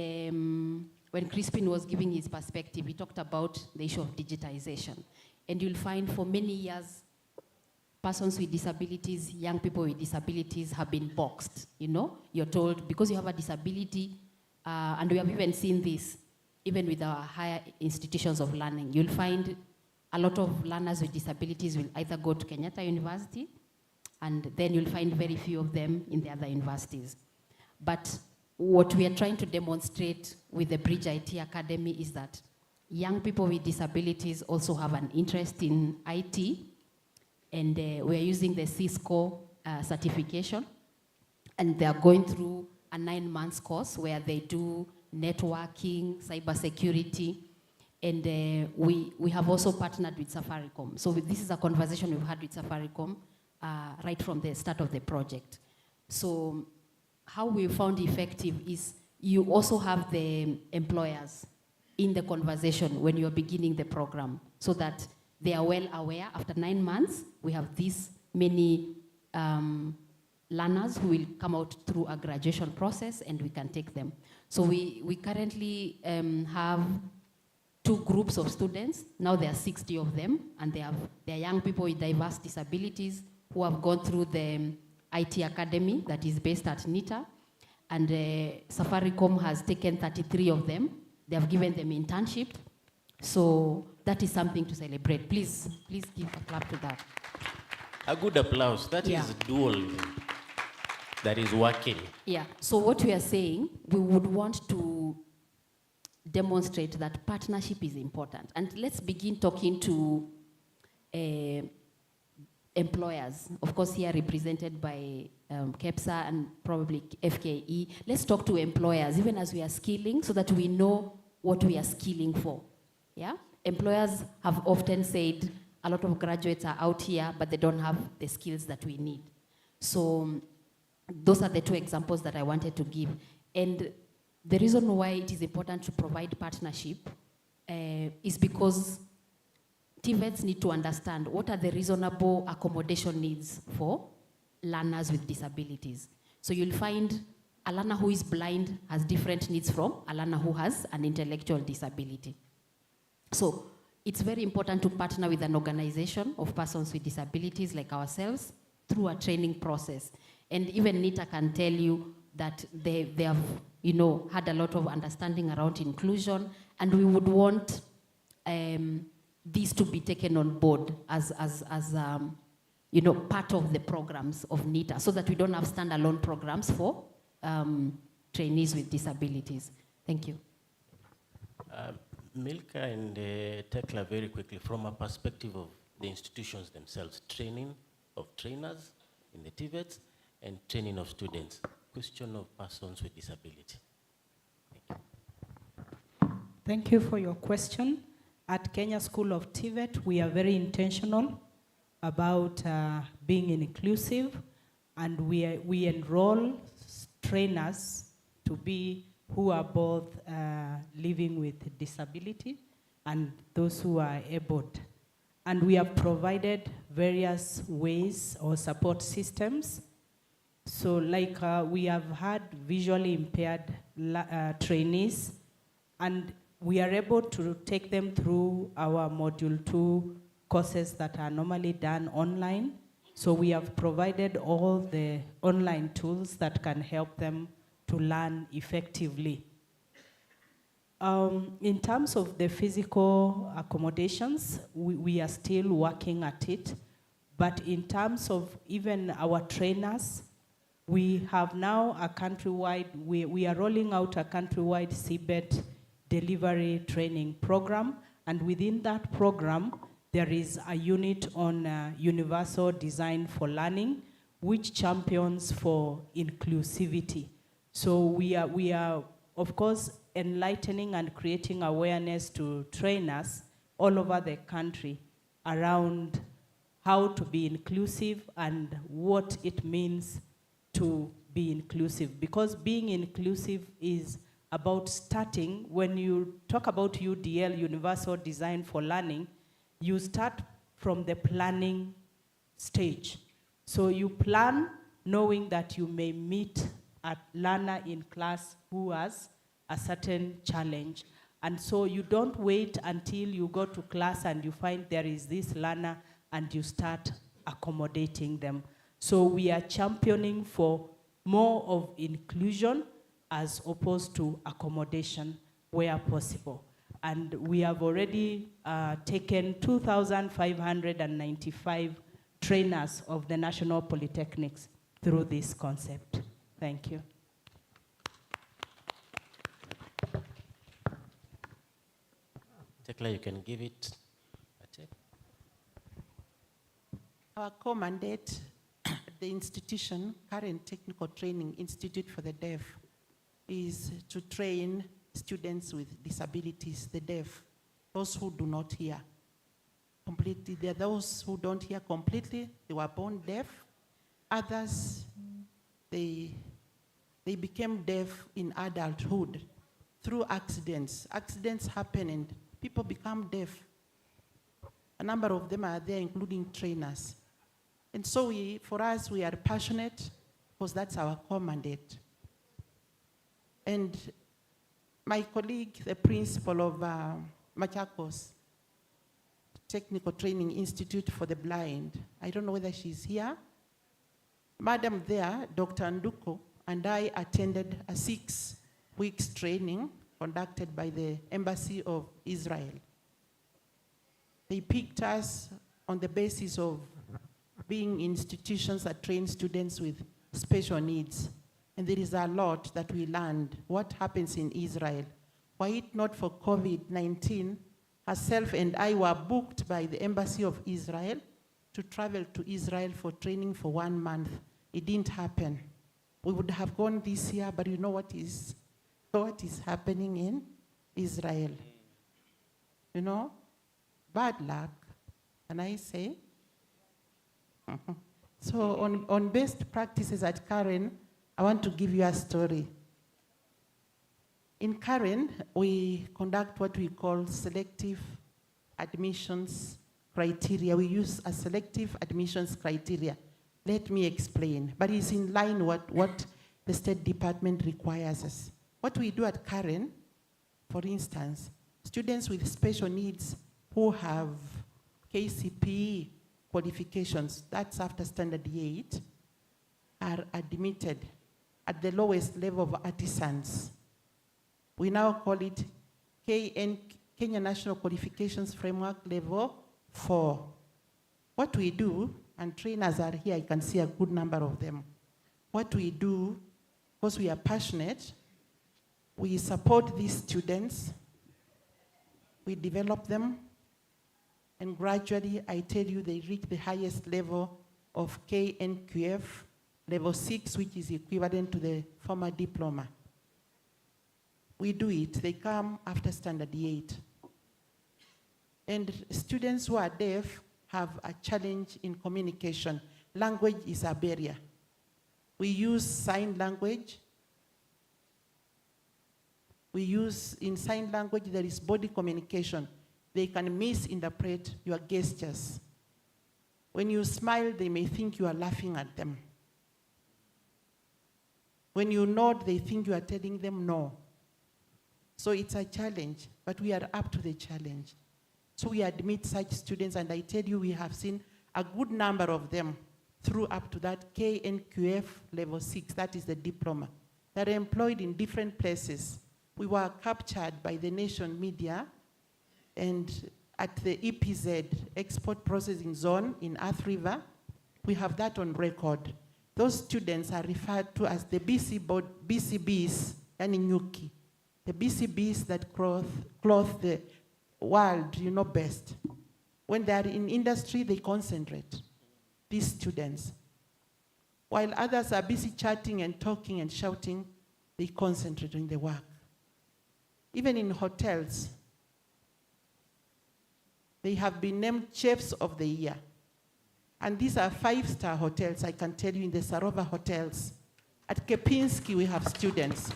when Crispin was giving his perspective, he talked about the issue of digitization. And you'll find for many years, persons with disabilities, young people with disabilities have been boxed, You're told, because you have a disability, and we have even seen this, even with our higher institutions of learning, you'll find a lot of learners with disabilities will either go to Kenyatta University, and then you'll find very few of them in the other universities. But what we are trying to demonstrate with the Bridge IT Academy is that young people with disabilities also have an interest in IT, and we're using the Cisco certification, and they're going through a 9-month course where they do networking, cybersecurity, and we have also partnered with Safaricom. So this is a conversation we've had with Safaricom right from the start of the project. So how we found effective is you also have the employers in the conversation when you're beginning the program, so that they are well aware after 9 months, we have this many learners who will come out through a graduation process, and we can take them. So we currently have 2 groups of students. Now there are 60 of them, and they are young people with diverse disabilities who have gone through the IT Academy that is based at NITA. And Safaricom has taken 33 of them. They have given them internship. So that is something to celebrate. Please give a clap to that. A good applause. That is dual. That is working. Yeah. So what we are saying, we would want to demonstrate that partnership is important. And let's begin talking to employers. Of course, here represented by KEPSA and probably FKE. Let's talk to employers, even as we are skilling, so that we know what we are skilling for. Yeah? Employers have often said a lot of graduates are out here, but they don't have the skills that we need. So those are the 2 examples that I wanted to give. And the reason why it is important to provide partnership is because TVETs need to understand what are the reasonable accommodation needs for learners with disabilities. So you'll find a learner who is blind has different needs from a learner who has an intellectual disability. So it's very important to partner with an organization of persons with disabilities like ourselves through a training process. And even NITA can tell you that they have, had a lot of understanding around inclusion, and we would want these to be taken on board as part of the programs of NITA, so that we don't have standalone programs for trainees with disabilities. Thank you. Milka and Tekla, very quickly, from a perspective of the institutions themselves, training of trainers in the TVETs and training of students, question of persons with disability. Thank you. Thank you for your question. At Kenya School of TVET, we are very intentional about being inclusive, and we enroll trainers to be who are both living with disability and those who are abled. And we have provided various ways or support systems. So like we have had visually impaired trainees, and we are able to take them through our Module 2 courses that are normally done online. So we have provided all the online tools that can help them to learn effectively. In terms of the physical accommodations, we are still working at it. But in terms of even our trainers, we have now a countrywide, we are rolling out a countrywide CBET delivery training program. And within that program, there is a unit on universal design for learning, which champions for inclusivity. So we are, of course, enlightening and creating awareness to trainers all over the country around how to be inclusive and what it means to be inclusive. Because being inclusive is about starting, when you talk about UDL, Universal Design for Learning, you start from the planning stage. So you plan knowing that you may meet a learner in class who has a certain challenge. And so you don't wait until you go to class and you find there is this learner and you start accommodating them. So we are championing for more of inclusion as opposed to accommodation where possible. And we have already taken 2,595 trainers of the National Polytechnics through this concept. Thank you. Tekla, you can give it a check. Our core mandate at the institution, Current Technical Training Institute for the Deaf, is to train students with disabilities, the deaf, those who do not hear completely. There are those who don't hear completely, they were born deaf. Others, they became deaf in adulthood through accidents. Accidents happen and people become deaf. A number of them are there, including trainers. And so for us, we are passionate because that's our core mandate. And my colleague, the principal of Machakos Technical Training Institute for the Blind, I don't know whether she's here. Madam there, Dr. Nduko, and I attended a 6 weeks training conducted by the Embassy of Israel. They picked us on the basis of being institutions that train students with special needs. And there is a lot that we learned. What happens in Israel? Were it not for COVID-19, herself and I were booked by the Embassy of Israel to travel to Israel for training for 1 month. It didn't happen. We would have gone this year, but you know what is happening in Israel? You know, bad luck, can I say? So on best practices at Karen, I want to give you a story. In Karen, we conduct what we call selective admissions criteria. We use a selective admissions criteria. Let me explain, but it's in line what the State Department requires us. What we do at Karen, for instance, students with special needs who have KCPE qualifications, that's after standard 8, are admitted at the lowest level of artisans. We now call it Kenya National Qualifications Framework Level 4. What we do, and trainers are here, I can see a good number of them. What we do, because we are passionate, we support these students, we develop them, and gradually, I tell you, they reach the highest level of KNQF, level 6, which is equivalent to the former diploma. We do it. They come after standard 8. And students who are deaf have a challenge in communication. Language is a barrier. We use sign language. In sign language, there is body communication. They can misinterpret your gestures. When you smile, they may think you are laughing at them. When you nod, they think you are telling them no. So it's a challenge, but we are up to the challenge. So we admit such students, and I tell you, we have seen a good number of them through up to that KNQF level 6, that is the diploma. They're employed in different places. We were captured by the nation media, and at the EPZ, Export Processing Zone in Earth River, we have that on record. Those students are referred to as the BCBs, yani nyuki. The BCBs that clothe the world, you know best. When they are in industry, they concentrate, these students. While others are busy chatting and talking and shouting, they concentrate on the work. Even in hotels, they have been named chefs of the year. And these are 5-star hotels, I can tell you, in the Sarova hotels. At Kepinski, we have students.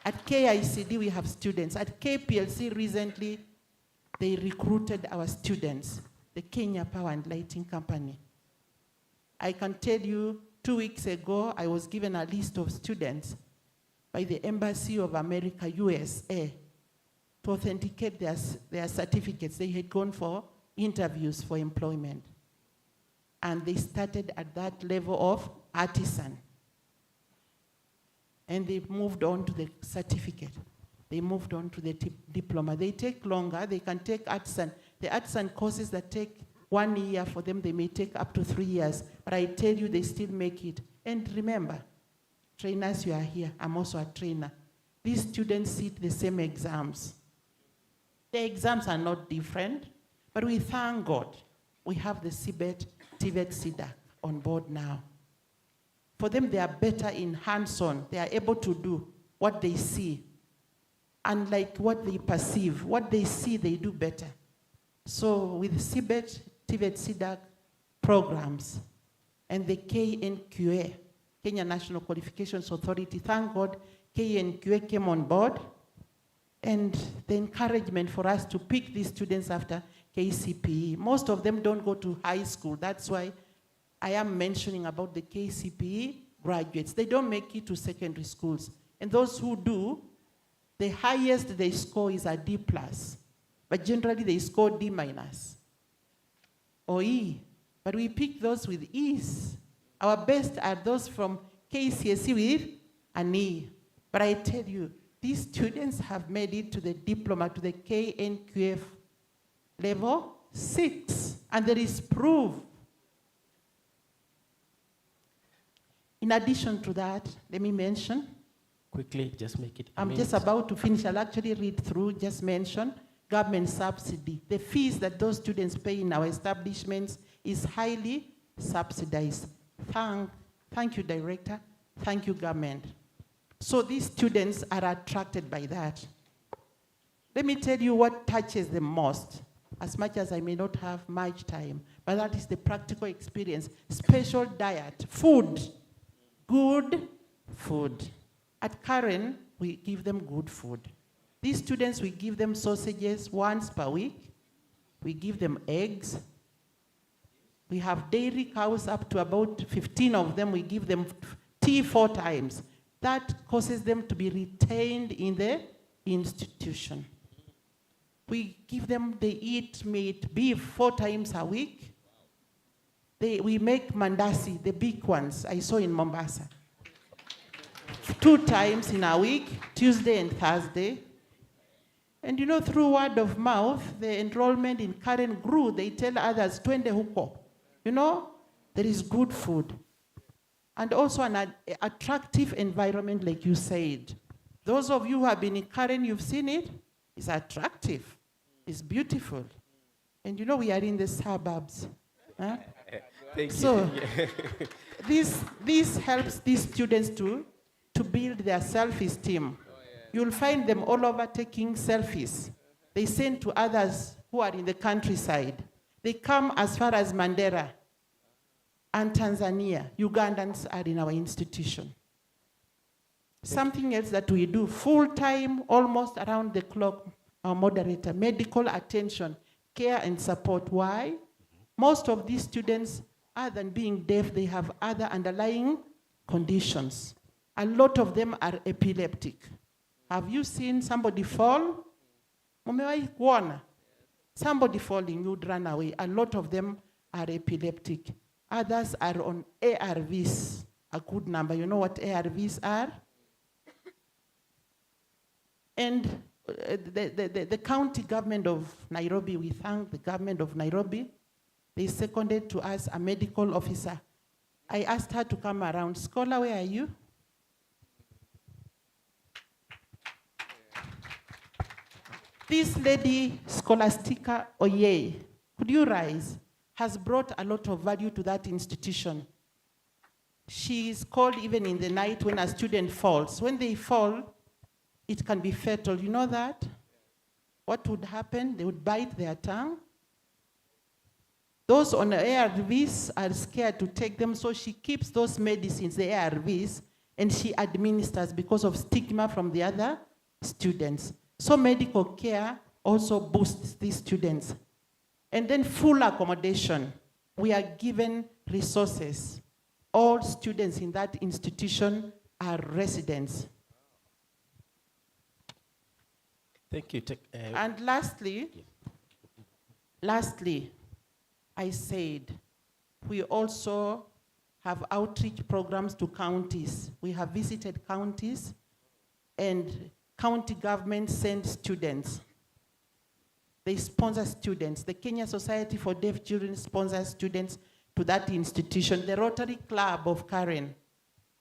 At KICD, we have students. At KPLC, recently, they recruited our students, the Kenya Power and Lighting Company. I can tell you, 2 weeks ago, I was given a list of students by the Embassy of America, USA, to authenticate their certificates. They had gone for interviews for employment. And they started at that level of artisan. And they moved on to the certificate. They moved on to the diploma. They take longer. They can take artisan. The artisan courses that take 1 year for them, they may take up to 3 years. But I tell you, they still make it. And remember, trainers, you are here. I'm also a trainer. These students sit the same exams. The exams are not different, but we thank God we have the CBET, TVET, CDAC on board now. For them, they are better in hands-on. They are able to do what they see, unlike what they perceive. What they see, they do better. So with CBET, TVET, CDAC programs, and the KNQA, Kenya National Qualifications Authority, thank God KNQA came on board, and the encouragement for us to pick these students after KCPE. Most of them don't go to high school. That's why I am mentioning about the KCPE graduates. They don't make it to secondary schools. And those who do, the highest they score is a D+. But generally they score D- or E. But we pick those with E's. Our best are those from KCSE with an E. But I tell you, these students have made it to the diploma, to the KNQF level 6. And there is proof. In addition to that, let me mention. Quickly, just make it. I'm just about to finish. I'll actually read through, just mention government subsidy. The fees that those students pay in our establishments is highly subsidized. Thank you, Director. Thank you, government. So these students are attracted by that. Let me tell you what touches them most, as much as I may not have much time, but that is the practical experience. Special diet, food, good food. At Karen, we give them good food. These students, we give them sausages once per week. We give them eggs. We have dairy cows up to about 15 of them. We give them tea 4 times. That causes them to be retained in the institution. We give them, they eat meat, beef 4 times a week. We make mandasi, the big ones I saw in Mombasa. 2 times in a week, Tuesday and Thursday. And you know, through word of mouth, the enrollment in Karen grew. They tell others, twende huko. You know, there is good food. And also an attractive environment, like you said. Those of you who have been in Karen, you've seen it. It's attractive. It's beautiful. And you know, we are in the suburbs. Huh? Thank you. So this helps these students to build their self-esteem. You'll find them all over taking selfies. They send to others who are in the countryside. They come as far as Mandera and Tanzania. Ugandans are in our institution. Something else that we do full-time, almost around the clock, our moderator, medical attention, care and support. Why? Most of these students, other than being deaf, they have other underlying conditions. A lot of them are epileptic. Have you seen somebody fall? Umewahi kuona? Somebody falling, you'd run away. A lot of them are epileptic. Others are on ARVs, a good number. You know what ARVs are? And the county government of Nairobi, we thank the government of Nairobi. They seconded to us a medical officer. I asked her to come around. Scholar, where are you? This lady, Scholastica Oye, could you rise, has brought a lot of value to that institution. She is called even in the night when a student falls. When they fall, it can be fatal. You know that? What would happen? They would bite their tongue. Those on ARVs are scared to take them, so she keeps those medicines, the ARVs, and she administers because of stigma from the other students. So medical care also boosts these students. And then full accommodation. We are given resources. All students in that institution are residents. Thank you. And lastly, I said, we also have outreach programs to counties. We have visited counties, and county government send students. They sponsor students. The Kenya Society for Deaf Children sponsors students to that institution. The Rotary Club of Karen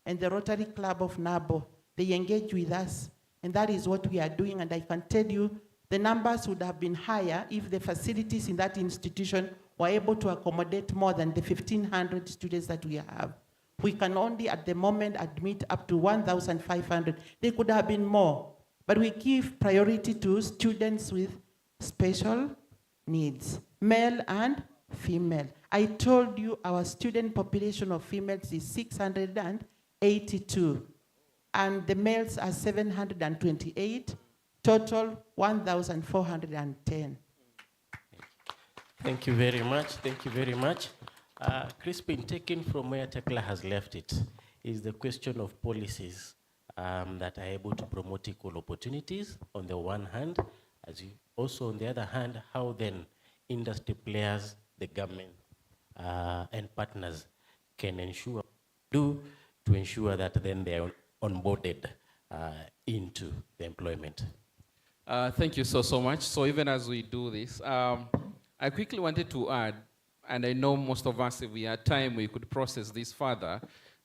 and the Rotary Club of Nabo, they engage with us, and that is what we are doing. And I can tell you, the numbers would have been higher if the facilities in that institution were able to accommodate more than the 1,500 students that we have. We can only, at the moment, admit up to 1,500. There could have been more. But we give priority to students with special needs, male and female. I told you our student population of females is 682, and the males are 728, total 1,410. Thank you very much. Thank you very much. Crispin, taken from where Tekla has left it, is the question of policies that are able to promote equal opportunities on the one hand, also on the other hand, how then industry players, the government, and partners can to ensure that then they are onboarded into the employment. Thank you so much. So even as we do this, I quickly wanted to add, and I know most of us, if we had time, we could process this further.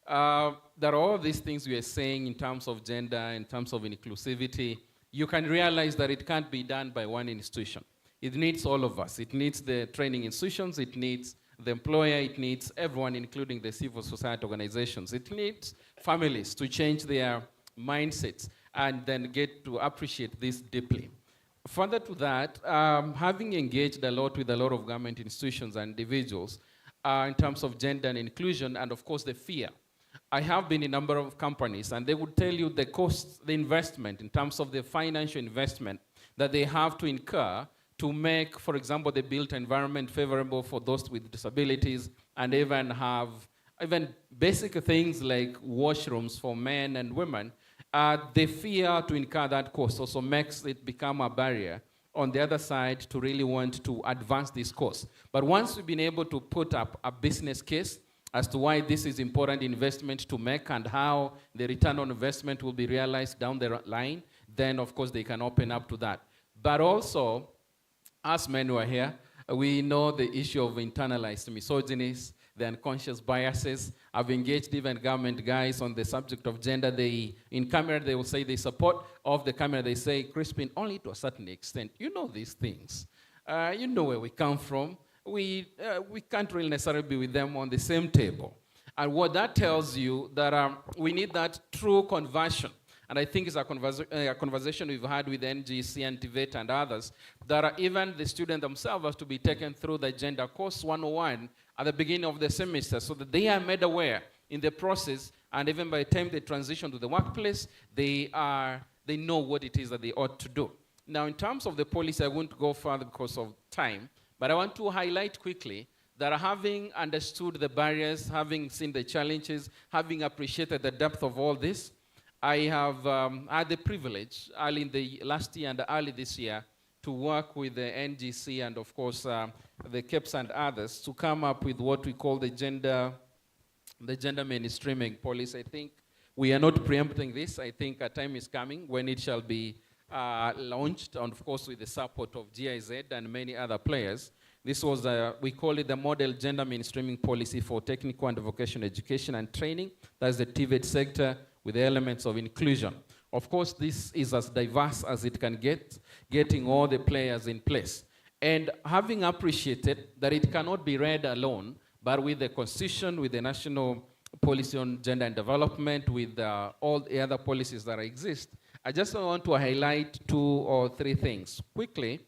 There are all these things we are saying in terms of gender, in terms of inclusivity. You can realize that it can't be done by one institution. It needs all of us. It needs the training institutions. It needs the employer. It needs everyone, including the civil society organizations. It needs families to change their mindsets and then get to appreciate this deeply. Further to that, having engaged a lot with a lot of government institutions and individuals in terms of gender and inclusion, and of course the fear. I have been in a number of companies, and they would tell you the cost, the investment, in terms of the financial investment that they have to incur to make, for example, the built environment favorable for those with disabilities, and even have basic things like washrooms for men and women. The fear to incur that cost also makes it become a barrier on the other side to really want to advance this course. But once we've been able to put up a business case as to why this is important investment to make and how the return on investment will be realized down the line, then of course they can open up to that. But also, as men who are here, we know the issue of internalized misogynies, the unconscious biases. I've engaged even government guys on the subject of gender. In camera, they will say they support. Off the camera, they say, Crispin, only to a certain extent. You know these things. You know where we come from. We can't really necessarily be with them on the same table. And what that tells you that we need that true conversion. And I think it's a conversation we've had with NGC and TVET and others, that even the students themselves have to be taken through the Gender Course 101 at the beginning of the semester so that they are made aware in the process, and even by the time they transition to the workplace, they know what it is that they ought to do. Now, in terms of the policy, I won't go further because of time, but I want to highlight quickly that having understood the barriers, having seen the challenges, having appreciated the depth of all this, I have had the privilege early in the last year and early this year to work with the NGC and, of course, the KEPS and others to come up with what we call the gender mainstreaming policy. I think we are not preempting this. I think a time is coming when it shall be launched, and of course with the support of GIZ and many other players. This was, we call it the Model Gender Mainstreaming Policy for Technical and Vocational Education and Training. That's the TVET sector, with the elements of inclusion. Of course, this is as diverse as it can get, getting all the players in place. And having appreciated that it cannot be read alone, but with the Constitution, with the National Policy on Gender and Development, with all the other policies that exist, I just want to highlight 2 or 3 things. Quickly,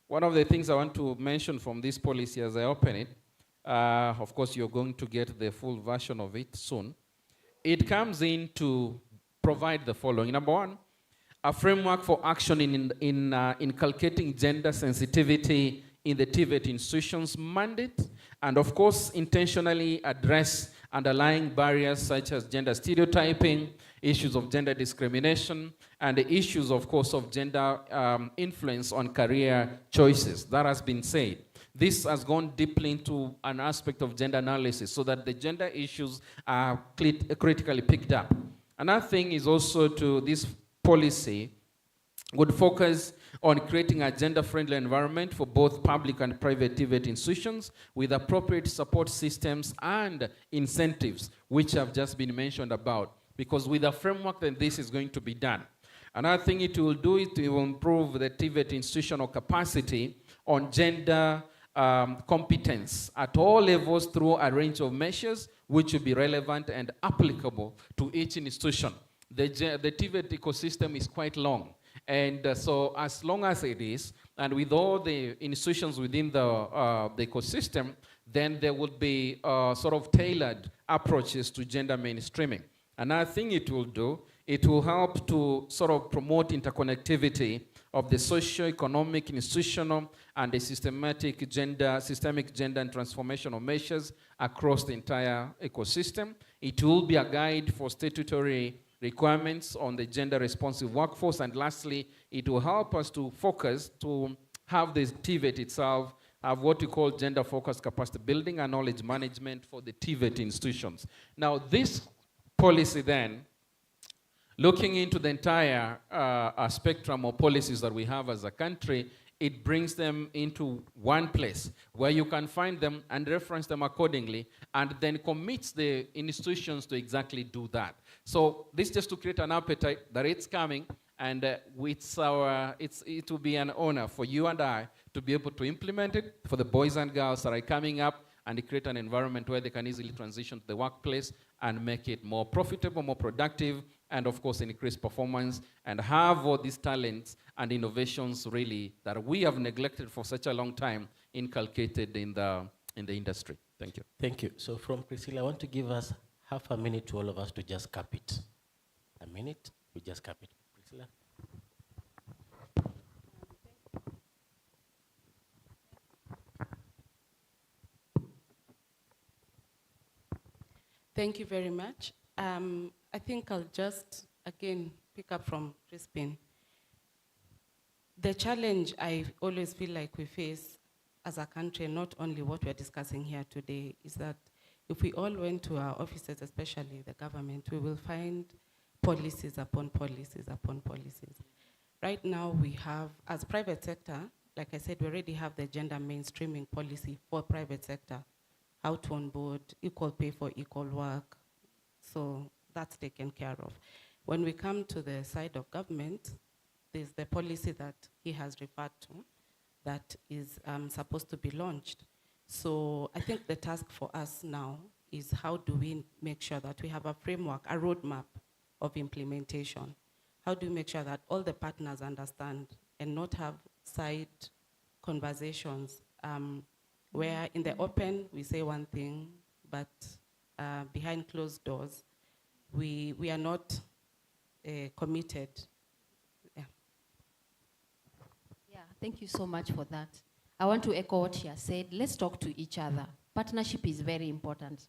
one of the things I want to mention from this policy as I open it, of course, you're going to get the full version of it soon. It comes in to provide the following. Number 1, a framework for action in inculcating gender sensitivity in the TVET institutions mandate, and of course, intentionally address underlying barriers such as gender stereotyping, issues of gender discrimination, and the issues, of course, of gender influence on career choices. That has been said. This has gone deeply into an aspect of gender analysis so that the gender issues are critically picked up. Another thing is also to this policy would focus on creating a gender-friendly environment for both public and private TVET institutions with appropriate support systems and incentives, which have just been mentioned about. Because with a framework, then this is going to be done. Another thing it will do is to improve the TVET institutional capacity on gender competence at all levels through a range of measures which will be relevant and applicable to each institution. The TVET ecosystem is quite long. And so as long as it is, and with all the institutions within the ecosystem, then there would be sort of tailored approaches to gender mainstreaming. Another thing it will do, it will help to sort of promote interconnectivity of the socio-economic, institutional, and the systemic gender and transformational measures across the entire ecosystem. It will be a guide for statutory requirements on the gender-responsive workforce. And lastly, it will help us to focus, to have the TVET itself have what we call gender-focused capacity building and knowledge management for the TVET institutions. Now, this policy then, looking into the entire spectrum of policies that we have as a country, it brings them into one place where you can find them and reference them accordingly, and then commits the institutions to exactly do that. So this just to create an appetite that it's coming, and it will be an honor for you and I to be able to implement it for the boys and girls that are coming up, and create an environment where they can easily transition to the workplace and make it more profitable, more productive, and of course increase performance, and have all these talents and innovations really that we have neglected for such a long time inculcated in the industry. Thank you. Thank you. So from Priscilla, I want to give us half a minute to all of us to just cap it. A minute, we just cap it. Priscilla? Thank you very much. I think I'll just, again, pick up from Crispin. The challenge I always feel like we face as a country, not only what we're discussing here today, is that if we all went to our offices, especially the government, we will find policies upon policies upon policies. Right now we have, as private sector, like I said, we already have the gender mainstreaming policy for private sector, how to onboard, equal pay for equal work. So that's taken care of. When we come to the side of government, there's the policy that he has referred to that is supposed to be launched. So I think the task for us now is how do we make sure that we have a framework, a roadmap of implementation? How do we make sure that all the partners understand and not have side conversations where in the open we say one thing, but behind closed doors, we are not committed. Yeah, thank you so much for that. I want to echo what she has said. Let's talk to each other. Partnership is very important.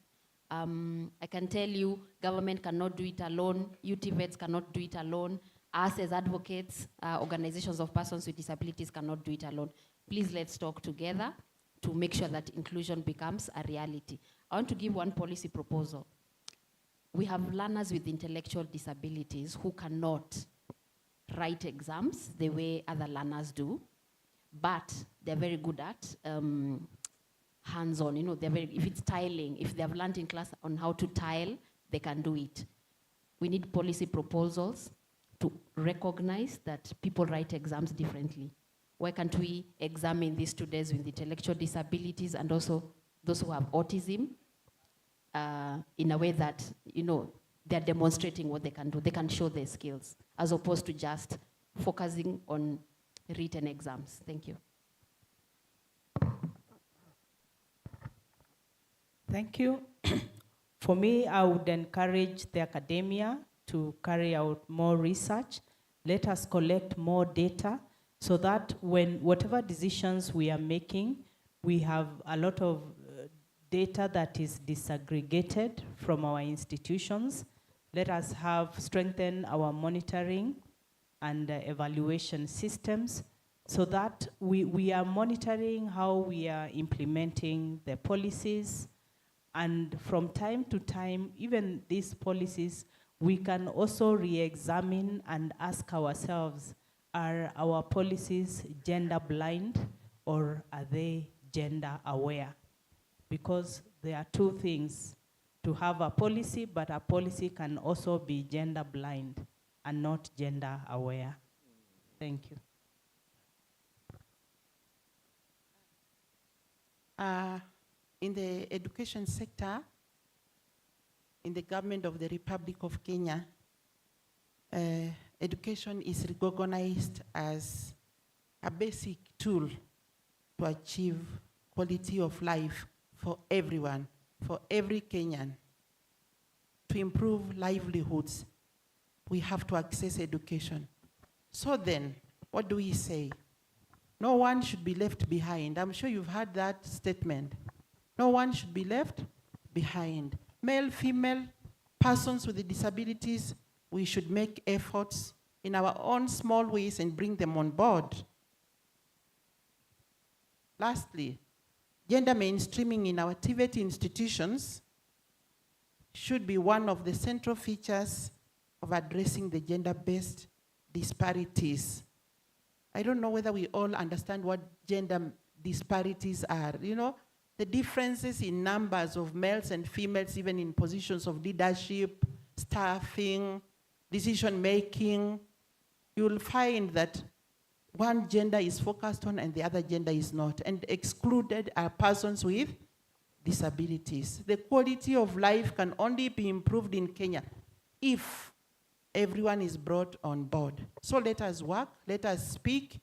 I can tell you, government cannot do it alone. UTVETs cannot do it alone. Us as advocates, organizations of persons with disabilities cannot do it alone. Please let's talk together to make sure that inclusion becomes a reality. I want to give one policy proposal. We have learners with intellectual disabilities who cannot write exams the way other learners do, but they're very good at hands-on. You know, if it's tiling, if they have learned in class on how to tile, they can do it. We need policy proposals to recognize that people write exams differently. Why can't we examine these students with intellectual disabilities and also those who have autism in a way that, you know, they're demonstrating what they can do. They can show their skills as opposed to just focusing on written exams. Thank you. Thank you. For me, I would encourage the academia to carry out more research. Let us collect more data so that when whatever decisions we are making, we have a lot of data that is disaggregated from our institutions. Let us strengthen our monitoring and evaluation systems so that we are monitoring how we are implementing the policies. And from time to time, even these policies, we can also re-examine and ask ourselves, are our policies gender blind or are they gender aware? Because there are two things, to have a policy, but a policy can also be gender blind and not gender aware. Thank you. In the education sector, in the government of the Republic of Kenya, education is recognized as a basic tool to achieve quality of life for everyone, for every Kenyan. to improve livelihoods, we have to access education. So then, what do we say? No one should be left behind. I'm sure you've heard that statement. No one should be left behind. Male, female, persons with disabilities, we should make efforts in our own small ways and bring them on board. Lastly, gender mainstreaming in our TVET institutions should be one of the central features of addressing the gender-based disparities. I don't know whether we all understand what gender disparities are. You know, the differences in numbers of males and females, even in positions of leadership, staffing, decision-making. You'll find that one gender is focused on and the other gender is not. And excluded are persons with disabilities. The quality of life can only be improved in Kenya if everyone is brought on board. So let us work, let us speak,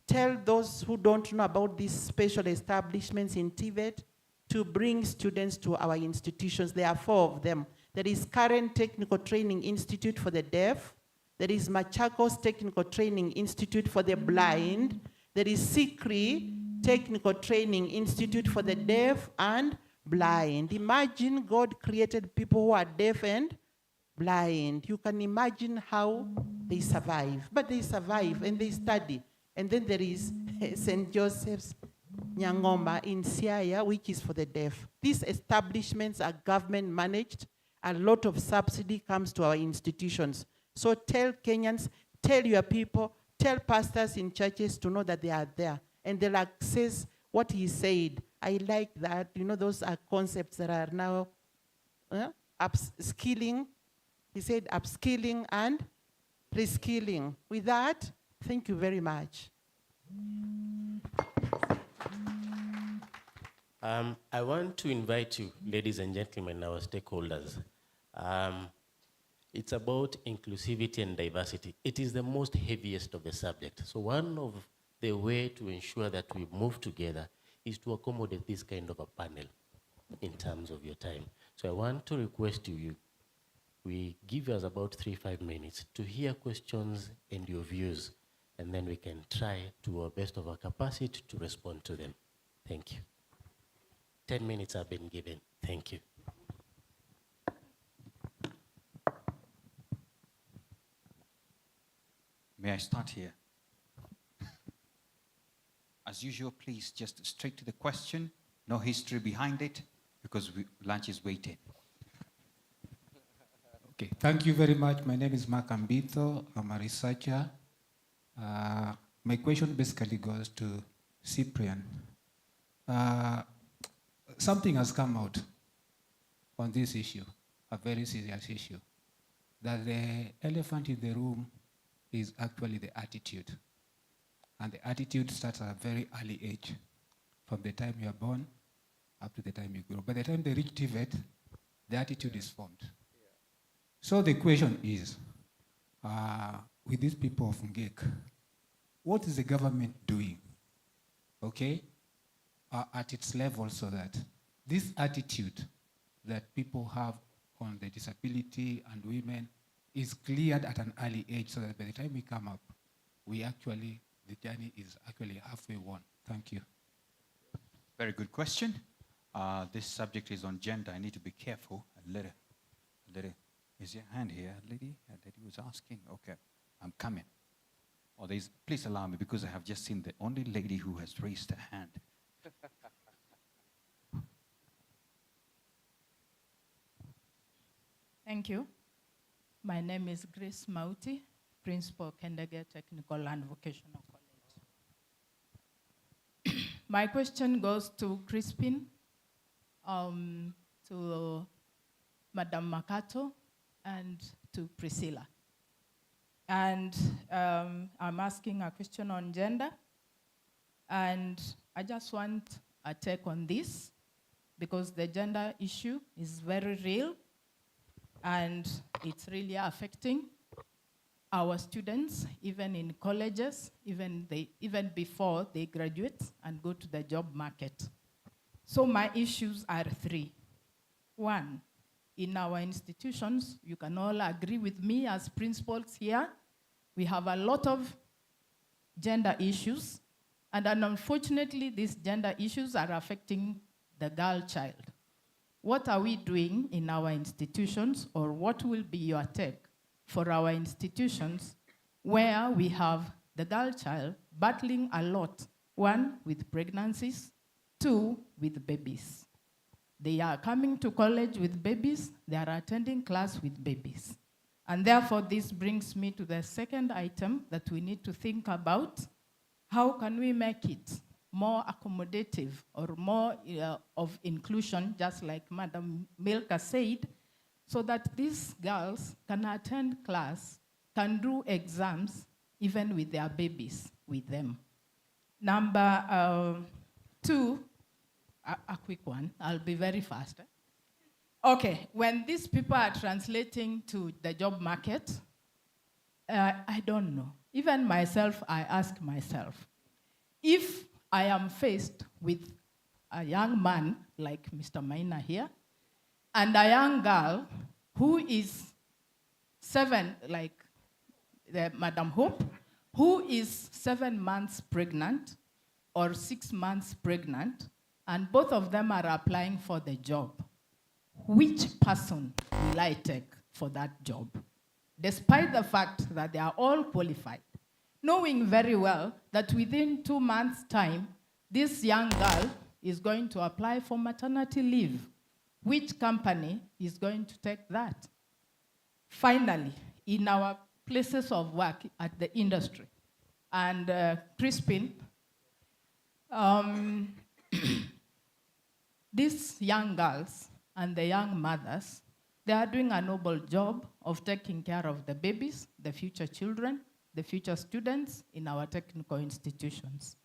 tell those who don't know about these special establishments in TVET to bring students to our institutions. There are 4 of them. There is Current Technical Training Institute for the Deaf. There is Machakos Technical Training Institute for the Blind. There is Sikri Technical Training Institute for the Deaf and Blind. Imagine God created people who are deaf and blind. You can imagine how they survive. But they survive and they study. And then there is St. Joseph's Nyangoma in Siaya, which is for the deaf. These establishments are government managed. A lot of subsidy comes to our institutions. So tell Kenyans, tell your people, tell pastors in churches to know that they are there. And they'll access what he said. I like that. You know, those are concepts that are now upskilling. He said upskilling and reskilling. With that, thank you very much. I want to invite you, ladies and gentlemen, our stakeholders. It's about inclusivity and diversity. It is the most heaviest of the subject. So one of the way to ensure that we move together is to accommodate this kind of a panel in terms of your time. So I want to request you, we give us about 3-5 minutes to hear questions and your views, and then we can try to our best of our capacity to respond to them. Thank you. 10 minutes have been given. Thank you. May I start here? As usual, please just straight to the question. No history behind it, because lunch is waiting. Okay, thank you very much. My name is Mark Ambito. I'm a researcher. My question basically goes to Cyprian. Something has come out on this issue, a very serious issue, that the elephant in the room is actually the attitude. And the attitude starts at a very early age, from the time you are born up to the time you grow. By the time they reach TVET, the attitude is formed. So the question is, with these people of Ngek, what is the government doing, okay, at its level so that this attitude that people have on the disability and women is cleared at an early age so that by the time we come up, the journey is actually halfway won. Thank you. Very good question. This subject is on gender. I need to be careful. A little. Is your hand here, lady? A lady was asking. Okay, I'm coming. Please allow me, because I have just seen the only lady who has raised her hand. Thank you. My name is Grace Mauti, Principal, Kendege Technical and Vocational College. My question goes to Crispin, to Madam Makato, and to Priscilla. And I'm asking a question on gender. And I just want a take on this, because the gender issue is very real, and it's really affecting our students, even in colleges, even before they graduate and go to the job market. So my issues are 3. 1, in our institutions, you can all agree with me as principals here, we have a lot of gender issues, and unfortunately, these gender issues are affecting the girl child. What are we doing in our institutions, or what will be your take for our institutions where we have the girl child battling a lot, one, with pregnancies, two, with babies. They are coming to college with babies, they are attending class with babies. And therefore, this brings me to the second item that we need to think about. How can we make it more accommodative or more of inclusion, just like Madam Milka said, so that these girls can attend class, can do exams, even with their babies with them. Number two, a quick one, I'll be very fast. Okay, when these people are translating to the job market, I don't know. Even myself, I ask myself, if I am faced with a young man like Mr. Maina here, and a young girl who is 7, like Madam Hope, who is 7 months pregnant or 6 months pregnant, and both of them are applying for the job, which person will I take for that job? Despite the fact that they are all qualified, knowing very well that within 2 months' time, this young girl is going to apply for maternity leave. Which company is going to take that? Finally, in our places of work at the industry, and Crispin, these young girls and the young mothers, they are doing a noble job of taking care of the babies, the future children, the future students in our technical institutions.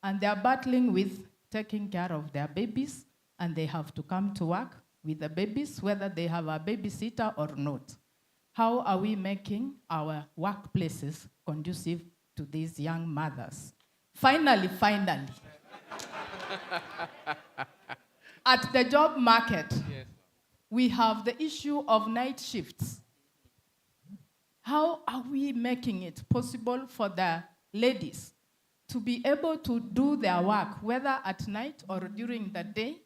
And they are battling with taking care of their babies, and they have to come to work with the babies, whether they have a babysitter or not. How are we making our workplaces conducive to these young mothers? Finally, at the job market, yes, we have the issue of night shifts. How are we making it possible for the ladies to be able to do their work, whether at night or during the day,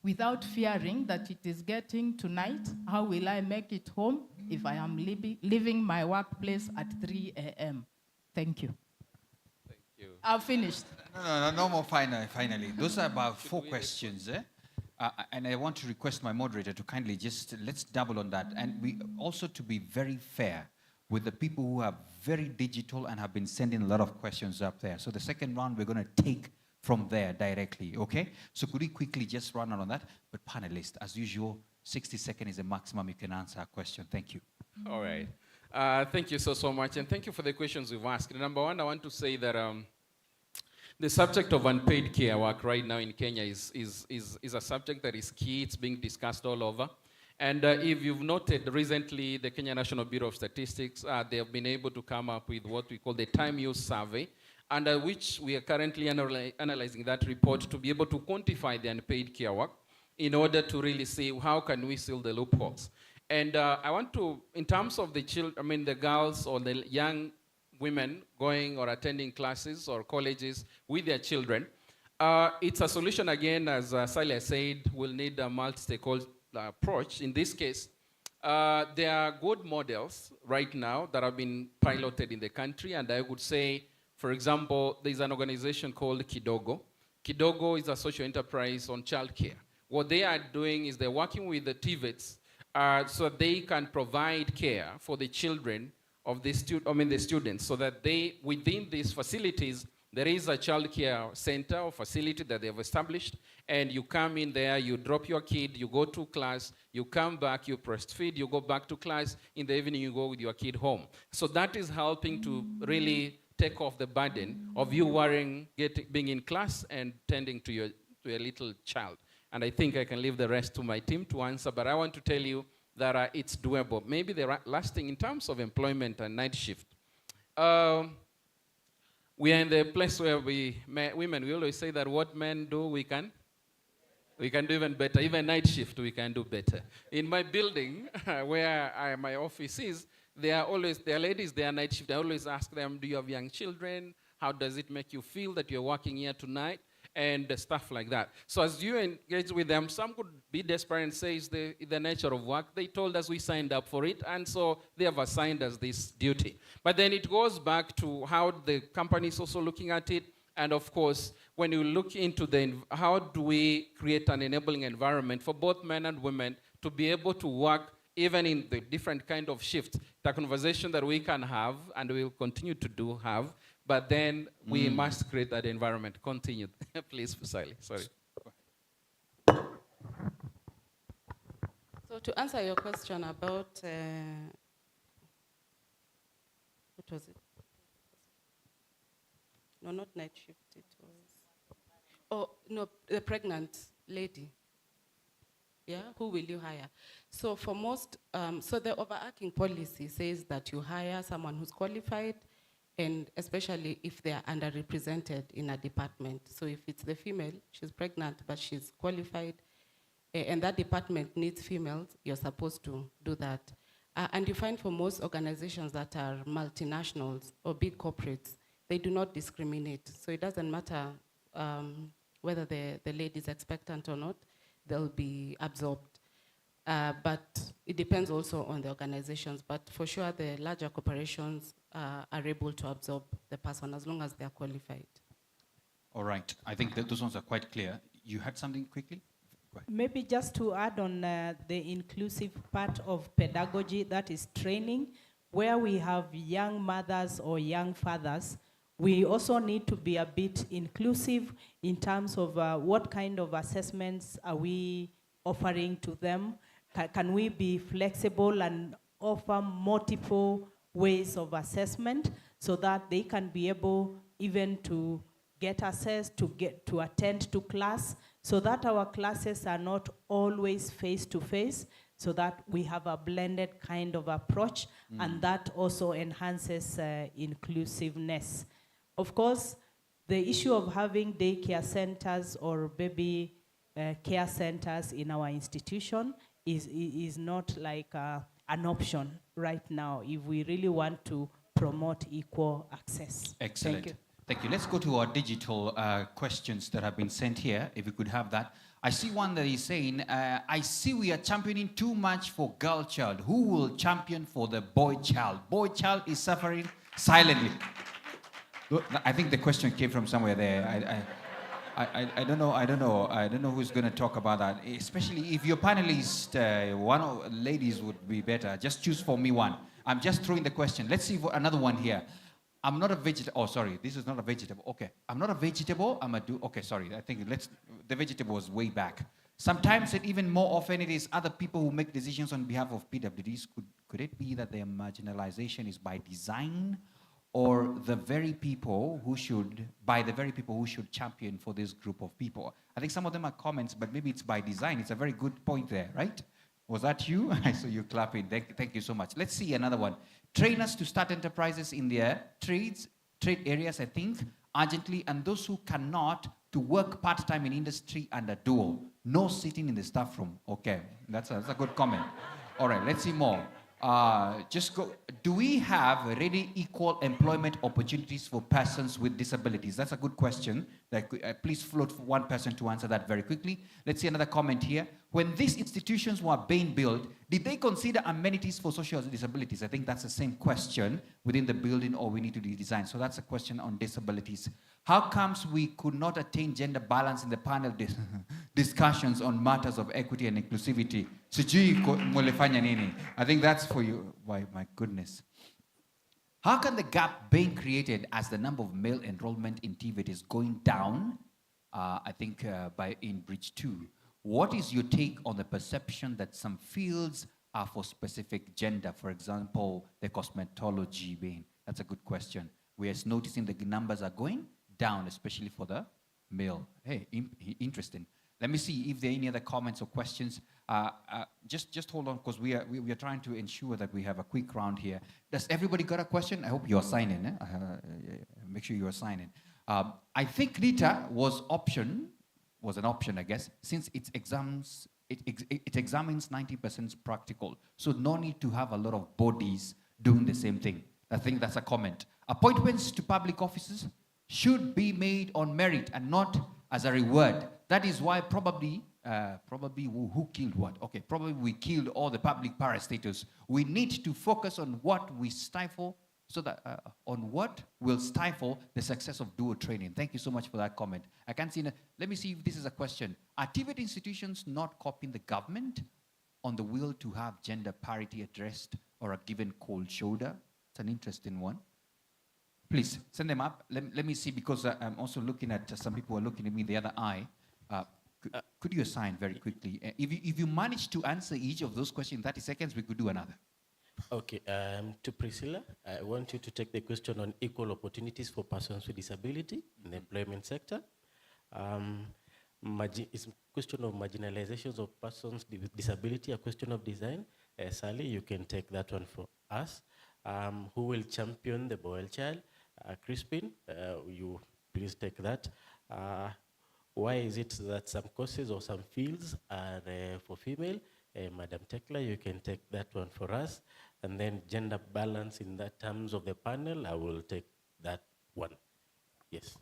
without fearing that it is getting to night? How will I make it home if I am leaving my workplace at 3 a.m.? Thank you. Thank you. I've finished. No more finally. Those are about 4 questions. And I want to request my moderator to kindly let's double on that. And we also to be very fair with the people who are very digital and have been sending a lot of questions up there. So the second round, we're going to take from there directly, okay? So could we quickly just run on that? But panelists, as usual, 60 seconds is the maximum you can answer a question. Thank you. All right. Thank you so much, and thank you for the questions you've asked. Number one, I want to say that the subject of unpaid care work right now in Kenya is a subject that is key. It's being discussed all over. And if you've noted recently, the Kenya National Bureau of Statistics, they have been able to come up with what we call the time use survey, under which we are currently analyzing that report to be able to quantify the unpaid care work in order to really see how can we seal the loopholes. And I want to, in terms of the the girls or the young women going or attending classes or colleges with their children, it's a solution, again, as Salia said, we'll need a multi-stakeholder approach. In this case, there are good models right now that have been piloted in the country, and I would say, for example, there's an organization called Kidogo. Kidogo is a social enterprise on childcare. What they are doing is they're working with the TVETs so they can provide care for the children of the students, so that they, within these facilities, there is a child care center or facility that they have established, and you come in there, you drop your kid, you go to class, you come back, you breastfeed, you go back to class, in the evening you go with your kid home. So that is helping to really take off the burden of you worrying, being in class and tending to your little child. And I think I can leave the rest to my team to answer, but I want to tell you that it's doable. Maybe the last thing in terms of employment and night shift. We are in the place where women, we always say that what men do, we can. We can do even better. Even night shift, we can do better. In my building, where my office is, there are ladies, they are night shift. I always ask them, do you have young children? How does it make you feel that you're working here tonight? And stuff like that. So as you engage with them, some could be desperate and say it's the nature of work. They told us we signed up for it, and so they have assigned us this duty. But then it goes back to how the company is also looking at it. And of course, when you look into how do we create an enabling environment for both men and women to be able to work even in the different kind of shifts, the conversation that we can have and we'll continue to have, but then we must create that environment. Continue. Please, Sally. Sorry. So to answer your question about, what was it? No, not night shift, it was, the pregnant lady. Yeah, who will you hire? So for most, so the overarching policy says that you hire someone who's qualified, and especially if they are underrepresented in a department. So if it's the female, she's pregnant, but she's qualified, and that department needs females, you're supposed to do that. And you find for most organizations that are multinationals or big corporates, they do not discriminate. So it doesn't matter whether the lady is expectant or not, they'll be absorbed. But it depends also on the organizations. But for sure, the larger corporations are able to absorb the person as long as they're qualified. All right. I think that those ones are quite clear. You had something quickly? Go ahead. Maybe just to add on the inclusive part of pedagogy, that is training, where we have young mothers or young fathers, we also need to be a bit inclusive in terms of what kind of assessments are we offering to them. Can we be flexible and offer multiple ways of assessment so that they can be able even to get assessed, to attend to class, so that our classes are not always face-to-face, so that we have a blended kind of approach, and that also enhances inclusiveness. Of course, the issue of having daycare centers or baby care centers in our institution is not like an option right now if we really want to promote equal access. Excellent. Thank you. Thank you. Let's go to our digital questions that have been sent here, if we could have that. I see one that is saying, I see we are championing too much for girl child. Who will champion for the boy child? Boy child is suffering silently. I think the question came from somewhere there. I don't know who's going to talk about that. Especially if your panelist, one of ladies would be better. Just choose for me one. I'm just throwing the question. Let's see another one here. I'm not a vegetable. Oh, sorry. This is not a vegetable. Okay. I'm not a vegetable. Okay, sorry. I think the vegetable was way back. Sometimes, and even more often, it is other people who make decisions on behalf of PWDs. Could it be that their marginalization is by design, or the very people who should champion for this group of people? I think some of them are comments, but maybe it's by design. It's a very good point there, right? Was that you? I saw you clapping. Thank you so much. Let's see another one. Trainers to start enterprises in their trade areas, I think, urgently, and those who cannot to work part-time in industry under dual. No sitting in the staff room. Okay, that's a good comment. All right, let's see more. Do we have really equal employment opportunities for persons with disabilities? That's a good question. Please float for one person to answer that very quickly. Let's see another comment here. When these institutions were being built, did they consider amenities for social disabilities? I think that's the same question within the building, or we need to redesign. So that's a question on disabilities. How comes we could not attain gender balance in the panel discussions on matters of equity and inclusivity? I think that's for you. Why, my goodness. How can the gap being created as the number of male enrollment in TVET is going down, I think in Bridge 2? What is your take on the perception that some fields are for specific gender? For example, the cosmetology being. That's a good question. We are noticing the numbers are going down, especially for the male. Hey, interesting. Let me see if there are any other comments or questions. Just hold on, because we are trying to ensure that we have a quick round here. Does everybody got a question? I hope you are signing. Make sure you are signing. I think Rita was was an option, I guess, since it examines 90% practical. So no need to have a lot of bodies doing the same thing. I think that's a comment. Appointments to public offices should be made on merit and not as a reward. That is why probably who killed what? Okay, probably we killed all the public parastatals. We need to focus on what we stifle, so that on what will stifle the success of dual training. Thank you so much for that comment. I can't see. Let me see if this is a question. Are TVET institutions not copying the government on the will to have gender parity addressed or a given cold shoulder? It's an interesting one. Please send them up. Let me see, because I'm also looking at some people are looking at me the other eye. Could you assign very quickly? If you manage to answer each of those questions in 30 seconds, we could do another. Okay, to Priscilla, I want you to take the question on equal opportunities for persons with disability in the employment sector. It's a question of marginalizations of persons with disability, a question of design. Sally, you can take that one for us. Who will champion the boy child? Crispin, you please take that. Why is it that some courses or some fields are for female? Madam Tekla, you can take that one for us. And then gender balance in that terms of the panel, I will take that one. Yes.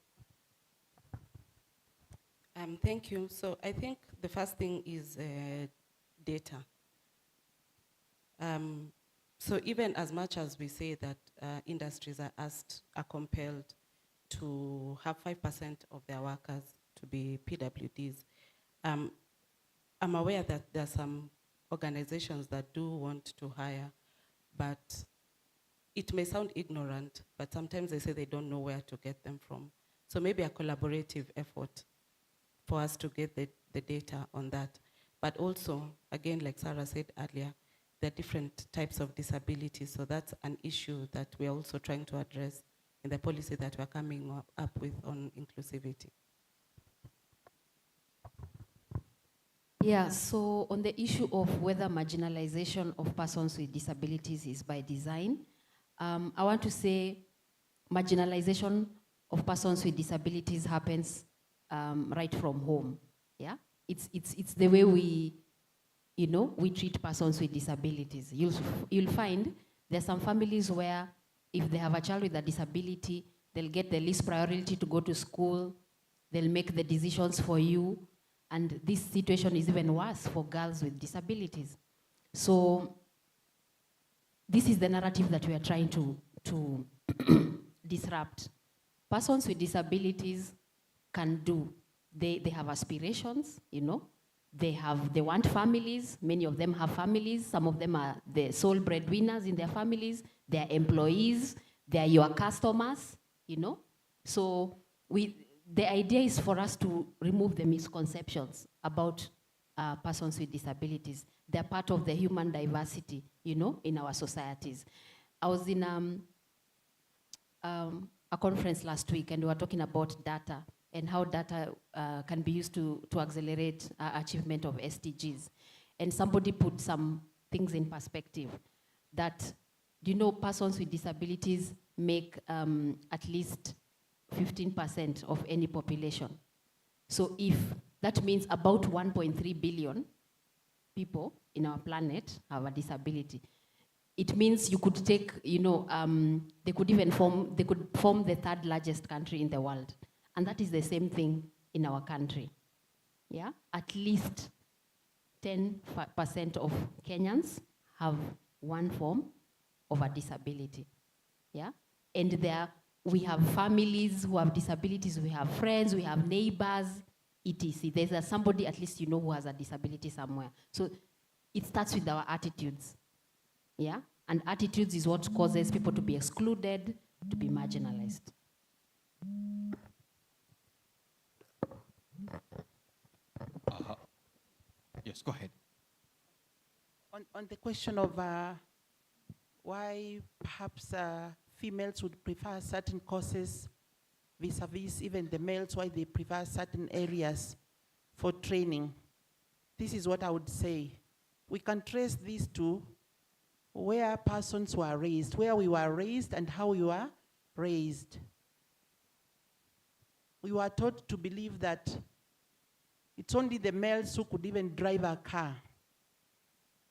Thank you. So I think the first thing is data. So even as much as we say that industries are compelled to have 5% of their workers to be PWDs, I'm aware that there are some organizations that do want to hire, but it may sound ignorant, but sometimes they say they don't know where to get them from. So maybe a collaborative effort for us to get the data on that. But also, again, like Sarah said earlier, there are different types of disabilities, so that's an issue that we're also trying to address in the policy that we're coming up with on inclusivity. Yeah, so on the issue of whether marginalization of persons with disabilities is by design, I want to say marginalization of persons with disabilities happens right from home. Yeah, it's the way we treat persons with disabilities. You'll find there's some families where if they have a child with a disability, they'll get the least priority to go to school. They'll make the decisions for you. And this situation is even worse for girls with disabilities. So this is the narrative that we are trying to disrupt. Persons with disabilities can do. They have aspirations, They want families. Many of them have families. Some of them are the sole breadwinners in their families. They're employees. They're your customers, So the idea is for us to remove the misconceptions about persons with disabilities. They're part of the human diversity, in our societies. I was in a conference last week, and we were talking about data and how data can be used to accelerate achievement of SDGs. And somebody put some things in perspective that, persons with disabilities make at least 15% of any population. So if that means about 1.3 billion people in our planet have a disability, it means you could take, they could form the third largest country in the world. And that is the same thing in our country. Yeah, at least 10% of Kenyans have one form of a disability. Yeah, and we have families who have disabilities, we have friends, we have neighbors, etc. There's somebody at least who has a disability somewhere. So it starts with our attitudes. Yeah, and attitudes is what causes people to be excluded, to be marginalized. Yes, go ahead. On the question of why perhaps females would prefer certain courses vis-a-vis even the males, why they prefer certain areas for training, this is what I would say. We can trace these to where persons were raised, where we were raised and how we were raised. We were taught to believe that It's only the males who could even drive a car.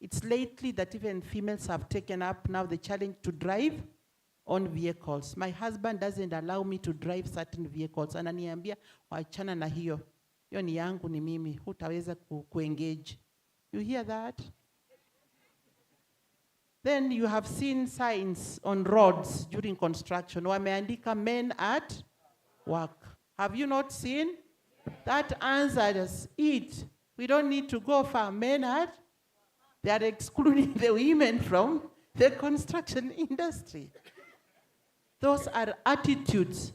It's lately that even females have taken up now the challenge to drive on vehicles. My husband doesn't allow me to drive certain vehicles. Ananiambia, wachana na hiyo. Hiyo ni yangu ni mimi. Hutaweza ku-engage. You hear that? Then you have seen signs on roads during construction. Wameandika men at work. Have you not seen? That answers it. We don't need to go far. Men at, they are excluding the women from the construction industry. Those are attitudes,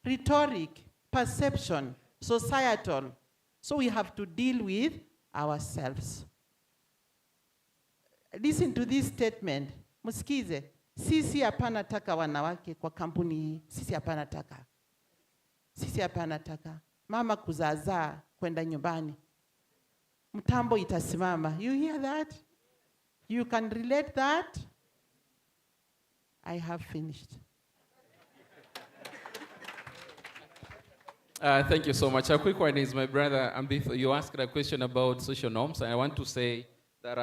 rhetoric, perception, societal. So we have to deal with ourselves. Listen to this statement. Musikize. Sisi hapana taka wanawake kwa kampuni hii. Sisi hapana taka. Sisi hapana taka. Mama kuzaazaa kwenda nyumbani. Mtambo itasimama. You hear that? You can relate that? I have finished. Thank you so much. A quick one is my brother Ambith. You asked a question about social norms, and I want to say that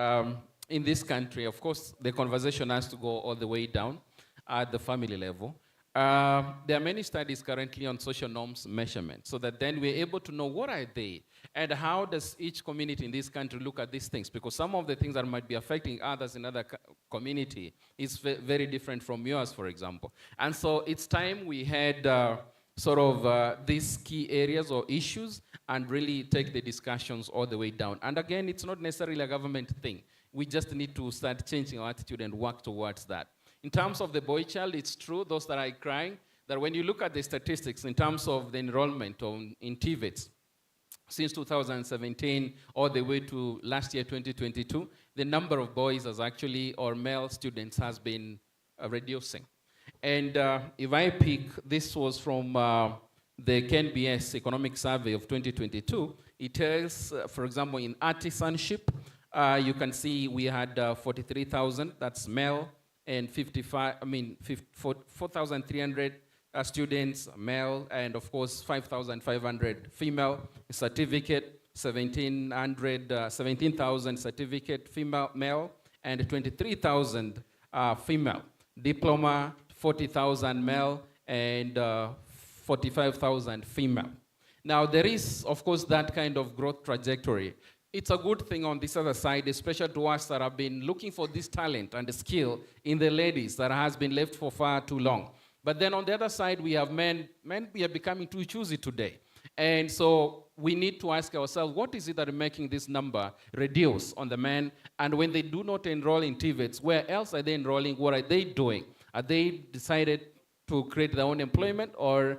in this country, of course, the conversation has to go all the way down at the family level. There are many studies currently on social norms measurement, so that then we're able to know what are they, and how does each community in this country look at these things, because some of the things that might be affecting others in other community is very different from yours, for example. And so it's time we had these key areas or issues and really take the discussions all the way down. And again, it's not necessarily a government thing. We just need to start changing our attitude and work towards that. In terms of the boy child, it's true, those that are crying, that when you look at the statistics in terms of the enrollment in TVET, since 2017 all the way to last year, 2022, the number of boys has actually, or male students, has been reducing. And if I pick, this was from the KNBS Economic Survey of 2022, it tells, for example, in artisanship, you can see we had 43,000, that's male, and 4,300 students, male, and of course 5,500 female. Certificate, 17,000 certificate female, male, and 23,000 female. Diploma, 40,000 male, and 45,000 female. Now there is, of course, that kind of growth trajectory. It's a good thing on this other side, especially to us that have been looking for this talent and the skill in the ladies that has been left for far too long. But then on the other side, we have men. Men, we are becoming too choosy today. And so we need to ask ourselves, what is it that is making this number reduce on the men? And when they do not enroll in TVETs, where else are they enrolling? What are they doing? Are they decided to create their own employment, or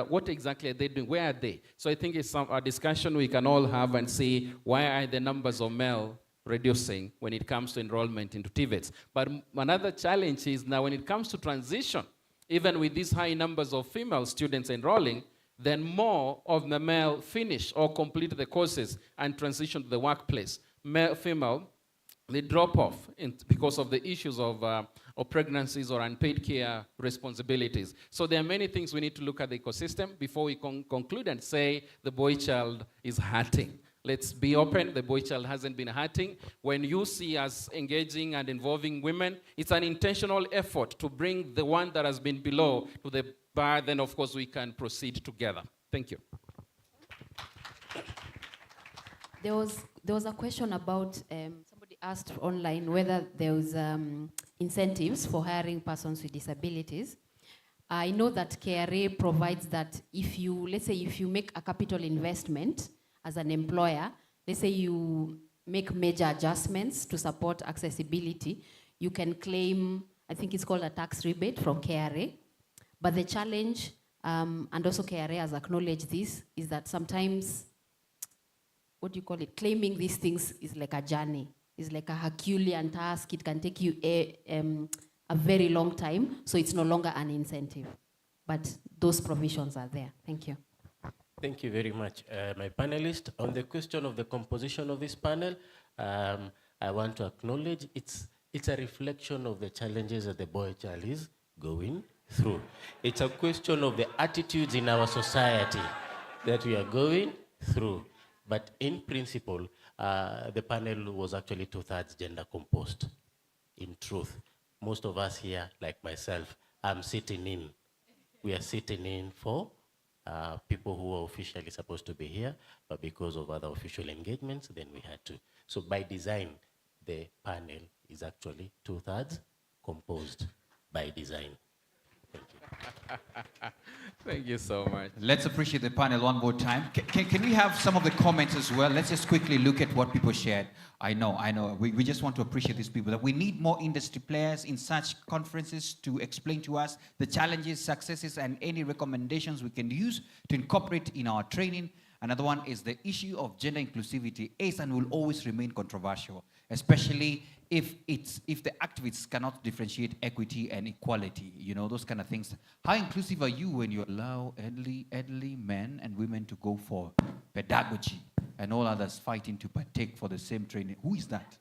what exactly are they doing? Where are they? So I think it's a discussion we can all have and see why are the numbers of male reducing when it comes to enrollment into TVETs. But another challenge is now when it comes to transition, even with these high numbers of female students enrolling, then more of the male finish or complete the courses and transition to the workplace. Male, female, they drop off because of the issues of pregnancies or unpaid care responsibilities. So there are many things we need to look at the ecosystem before we conclude and say the boy child is hurting. Let's be open, the boy child hasn't been hurting. When you see us engaging and involving women, it's an intentional effort to bring the one that has been below to the bar, then of course we can proceed together. Thank you. There was a question about, somebody asked online whether there was incentives for hiring persons with disabilities. I know that KRA provides that if you, let's say if you make a capital investment as an employer, let's say you make major adjustments to support accessibility, you can claim, I think it's called a tax rebate from KRA. But the challenge, and also KRA has acknowledged this, is that sometimes, what do you call it? Claiming these things is like a journey. It's like a Herculean task. It can take you a very long time, so it's no longer an incentive. But those provisions are there. Thank you. Thank you very much. My panelists, on the question of the composition of this panel, I want to acknowledge it's a reflection of the challenges that the boy child is going through. It's a question of the attitudes in our society. that we are going through. But in principle, the panel was actually 2/3 gender composed. In truth, most of us here, like myself, we are sitting in for people who are officially supposed to be here, but because of other official engagements, then we had to. So by design, the panel is actually 2/3 composed by design. Thank you. Thank you so much. Let's appreciate the panel one more time. Can we have some of the comments as well? Let's just quickly look at what people shared. I know. We just want to appreciate these people. That we need more industry players in such conferences to explain to us the challenges, successes, and any recommendations we can use to incorporate in our training. Another one is the issue of gender inclusivity is and will always remain controversial, especially if the activists cannot differentiate equity and equality, those kind of things. How inclusive are you when you allow elderly men and women to go for pedagogy and all others fighting to partake for the same training? Who is that?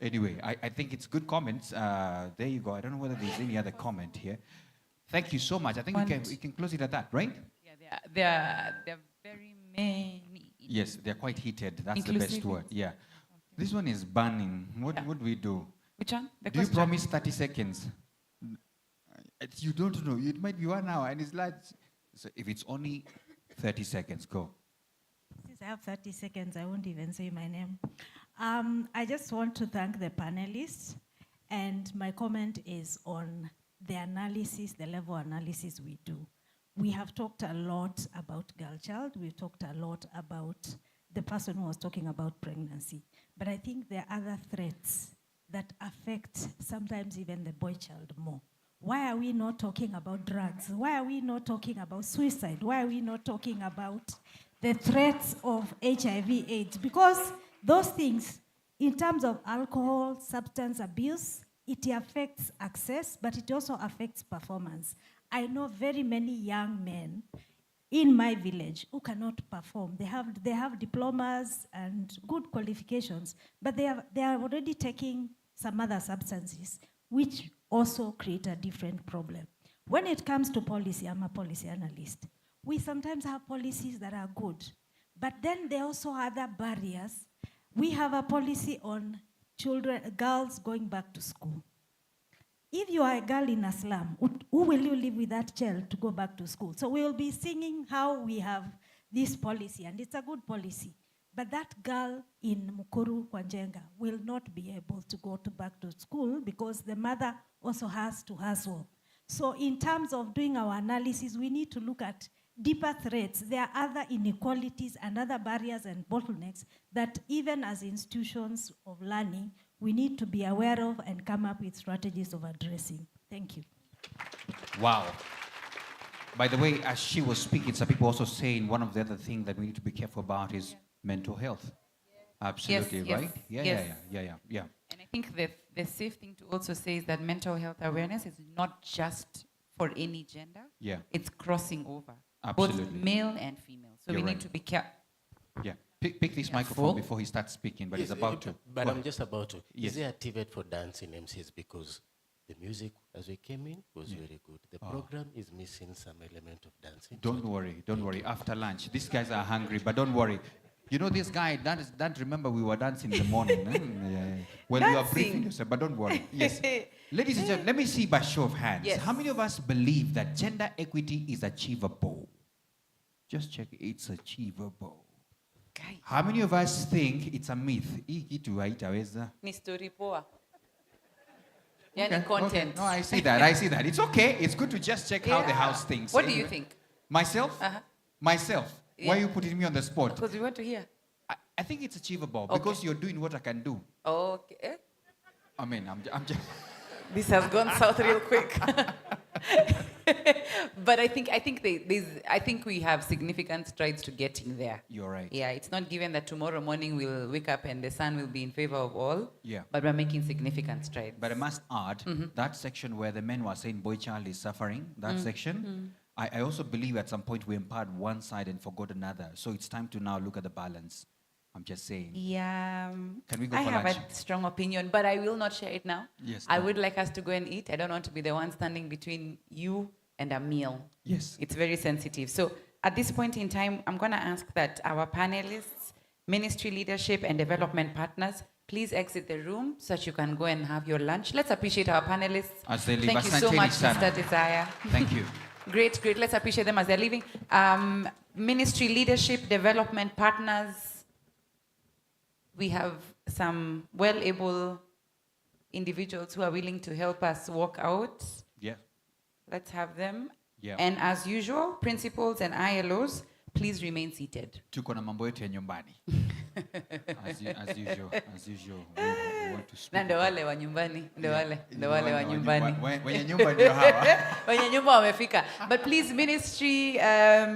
Anyway, I think it's good comments. There you go. I don't know whether there's any other comment here. Thank you so much. I think we can close it at that, right? Yeah, there are very many. Yes, they're quite heated. That's the best word. Yeah. Okay. This one is burning. What do we do? Which one? Do you promise 30 seconds? You don't know. It might be 1 hour, and it's like, so if it's only 30 seconds, go. Since I have 30 seconds, I won't even say my name. I just want to thank the panelists, and my comment is on the analysis, the level analysis we do. We have talked a lot about girl child. We've talked a lot about the person who was talking about pregnancy. But I think there are other threats that affect sometimes even the boy child more. Why are we not talking about drugs? Why are we not talking about suicide? Why are we not talking about the threats of HIV/AIDS? Because those things, in terms of alcohol, substance abuse, it affects access, but it also affects performance. I know very many young men in my village who cannot perform. They have diplomas and good qualifications, but they are already taking some other substances, which also create a different problem. When it comes to policy, I'm a policy analyst. We sometimes have policies that are good, but then there are also other barriers. We have a policy on girls going back to school. If you are a girl in a slum, who will you leave with that child to go back to school? So we will be singing how we have this policy, and it's a good policy. But that girl in Mukuru, Kwanjenga, will not be able to go back to school because the mother also has to hustle. So in terms of doing our analysis, we need to look at deeper threats. There are other inequalities and other barriers and bottlenecks that even as institutions of learning, we need to be aware of and come up with strategies of addressing. Thank you. Wow. By the way, as she was speaking, some people also saying one of the other things that we need to be careful about is mental health. Absolutely, yes, right? Yeah. And I think the safe thing to also say is that mental health awareness is not just for any gender. Yeah. It's crossing over. Absolutely. Both male and female. So we need to be careful. Yeah. Pick this microphone before he starts speaking, but Yes, he's about to. But I'm just about to. Yes. Is there a TVET for dancing MCs? Because the music, as we came in, was very good. The program is missing some element of dancing. Don't worry. After lunch, these guys are hungry, but don't worry. You know this guy, that remember we were dancing in the morning. Yeah. Well, you are briefing yourself, but don't worry. Yes. Ladies and gentlemen, let me see by show of hands. Yes. How many of us believe that gender equity is achievable? Just check, it's achievable. Guy. How many of us think it's a myth? Ni story poa. Yani content. No, I see that. It's okay. It's good to just check how the house thinks. What do you think? Myself? Myself. Yeah. Why are you putting me on the spot? Because we want to hear. I think it's achievable Okay. because you're doing what I can do. Okay. I mean, I'm just... This has gone south real quick. But I think we have significant strides to getting there. You're right. Yeah, it's not given that tomorrow morning we'll wake up and the sun will be in favor of all. Yeah. But we're making significant strides. But I must add, that section where the men were saying boy child is suffering, that section, I also believe at some point we empowered one side and forgot another. So it's time to now look at the balance. I'm just saying. Yeah. Can we go I for have lunch? a strong opinion, but I will not share it now. Yes. I would like us to go and eat. I don't want to be the one standing between you and a meal. Yes. It's very sensitive. So at this point in time, I'm going to ask that our panelists, ministry leadership, and development partners, please exit the room so that you can go and have your lunch. Let's appreciate our panelists. As they leave. Thank you so Asanteni much, sana. Mr. Desire. Thank you. Great, great. Let's appreciate them as they're leaving. Ministry leadership, development partners. We have some well-able individuals who are willing to help us walk out. Yeah. Let's have them. Yeah. And as usual, principals and ILOs, please remain seated. Tuko na mambo yetu ya nyumbani. As usual, we want to speak. Na ndo wale wa nyumbani, ndo wale wa nyumbani. Wenye nyumba ndio hawa. Wenye nyumba wamefika. But please, ministry,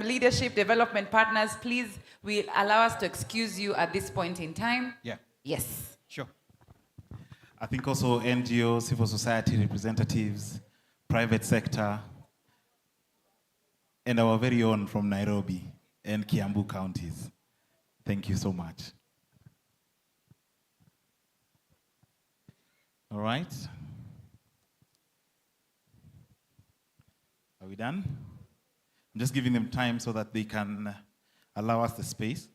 leadership, development partners, please, will allow us to excuse you at this point in time. Yeah. Yes. Sure. I think also NGO, civil society representatives, private sector, and our very own from Nairobi and Kiambu counties. Thank you so much. All right. Are we done? I'm just giving them time so that they can allow us the space.